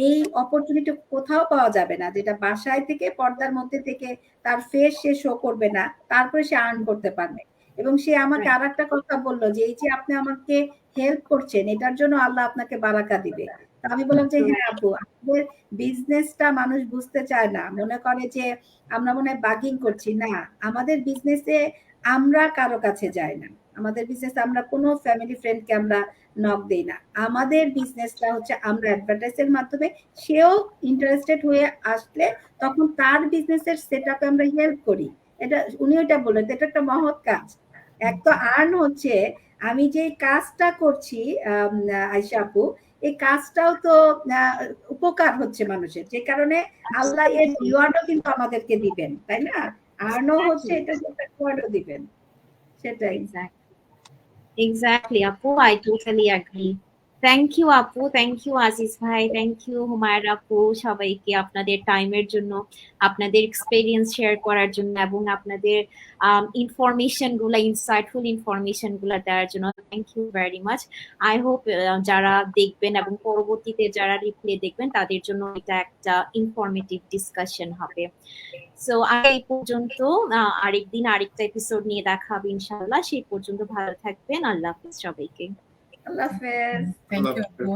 এই অপরচুনিটি কোথাও পাওয়া যাবে না, যেটা বাসায় থেকে পর্দার মধ্যে থেকে তার ফেস সে শো করবে না, তারপরে সে আর্ন করতে পারবে। এবং সে আমাকে আর একটা কথা বললো যে এই যে আপনি আমাকে হেল্প করছেন, এটার জন্য আল্লাহ আপনাকে বারাকা দিবে। আমি বললাম যে হ্যাঁ আপু, আমাদের বিজনেসটা মানুষ বুঝতে চায় না, মনে করে যে আমরা মনে হয় বাগিং করছি। না, আমাদের বিজনেসে আমরা কারো কাছে যাই না, আমাদের বিজনেস আমরা কোনো ফ্যামিলি ফ্রেন্ডকে আমরা নক দেই না। আমাদের বিজনেসটা হচ্ছে আমরা অ্যাডভার্টাইজের মাধ্যমে, সেও ইন্টারেস্টেড হয়ে আসলে তখন তার বিজনেসের সেটআপে আমরা হেল্প করি। এটা উনি ওইটা বললেন, এটা একটা মহৎ কাজ। এক তো আর্ন হচ্ছে, আমি যে কাজটা করছি আয়েশা আপু, এই কাজটাও তো উপকার হচ্ছে মানুষের, যে কারণে আল্লাহ এর রিওয়ার্ডও কিন্তু আমাদেরকে দিবেন, তাই না? আর্নও হচ্ছে, এটা রিওয়ার্ডও দিবেন, সেটাই। Exactly, Apu. I totally agree. Thank you, Apu. Thank you, Aziz Bhai. Thank you, Humayra Apu. সবাইকে আপনাদের টাইমের জন্য, আপনাদের এক্সপেরিয়েন্স শেয়ার করার জন্য এবং আপনাদের ইনফরমেশন গুলা, ইনসাইটফুল ইনফরমেশন গুলা দেওয়ার জন্য thank you very much. I hope যারা দেখবেন এবং পরবর্তীতে যারা রিপ্লে দেখবেন তাদের জন্য এটা একটা ইনফরমেটিভ ডিসকাশন হবে। সো এই পর্যন্ত, আরেকদিন আরেকটা এপিসোড নিয়ে দেখা হবে ইনশাআল্লাহ। সেই পর্যন্ত ভালো থাকবেন। আল্লাহ হাফেজ সবাইকে। আল্লাহ হাফেজ। থ্যাংক ইউ আপু।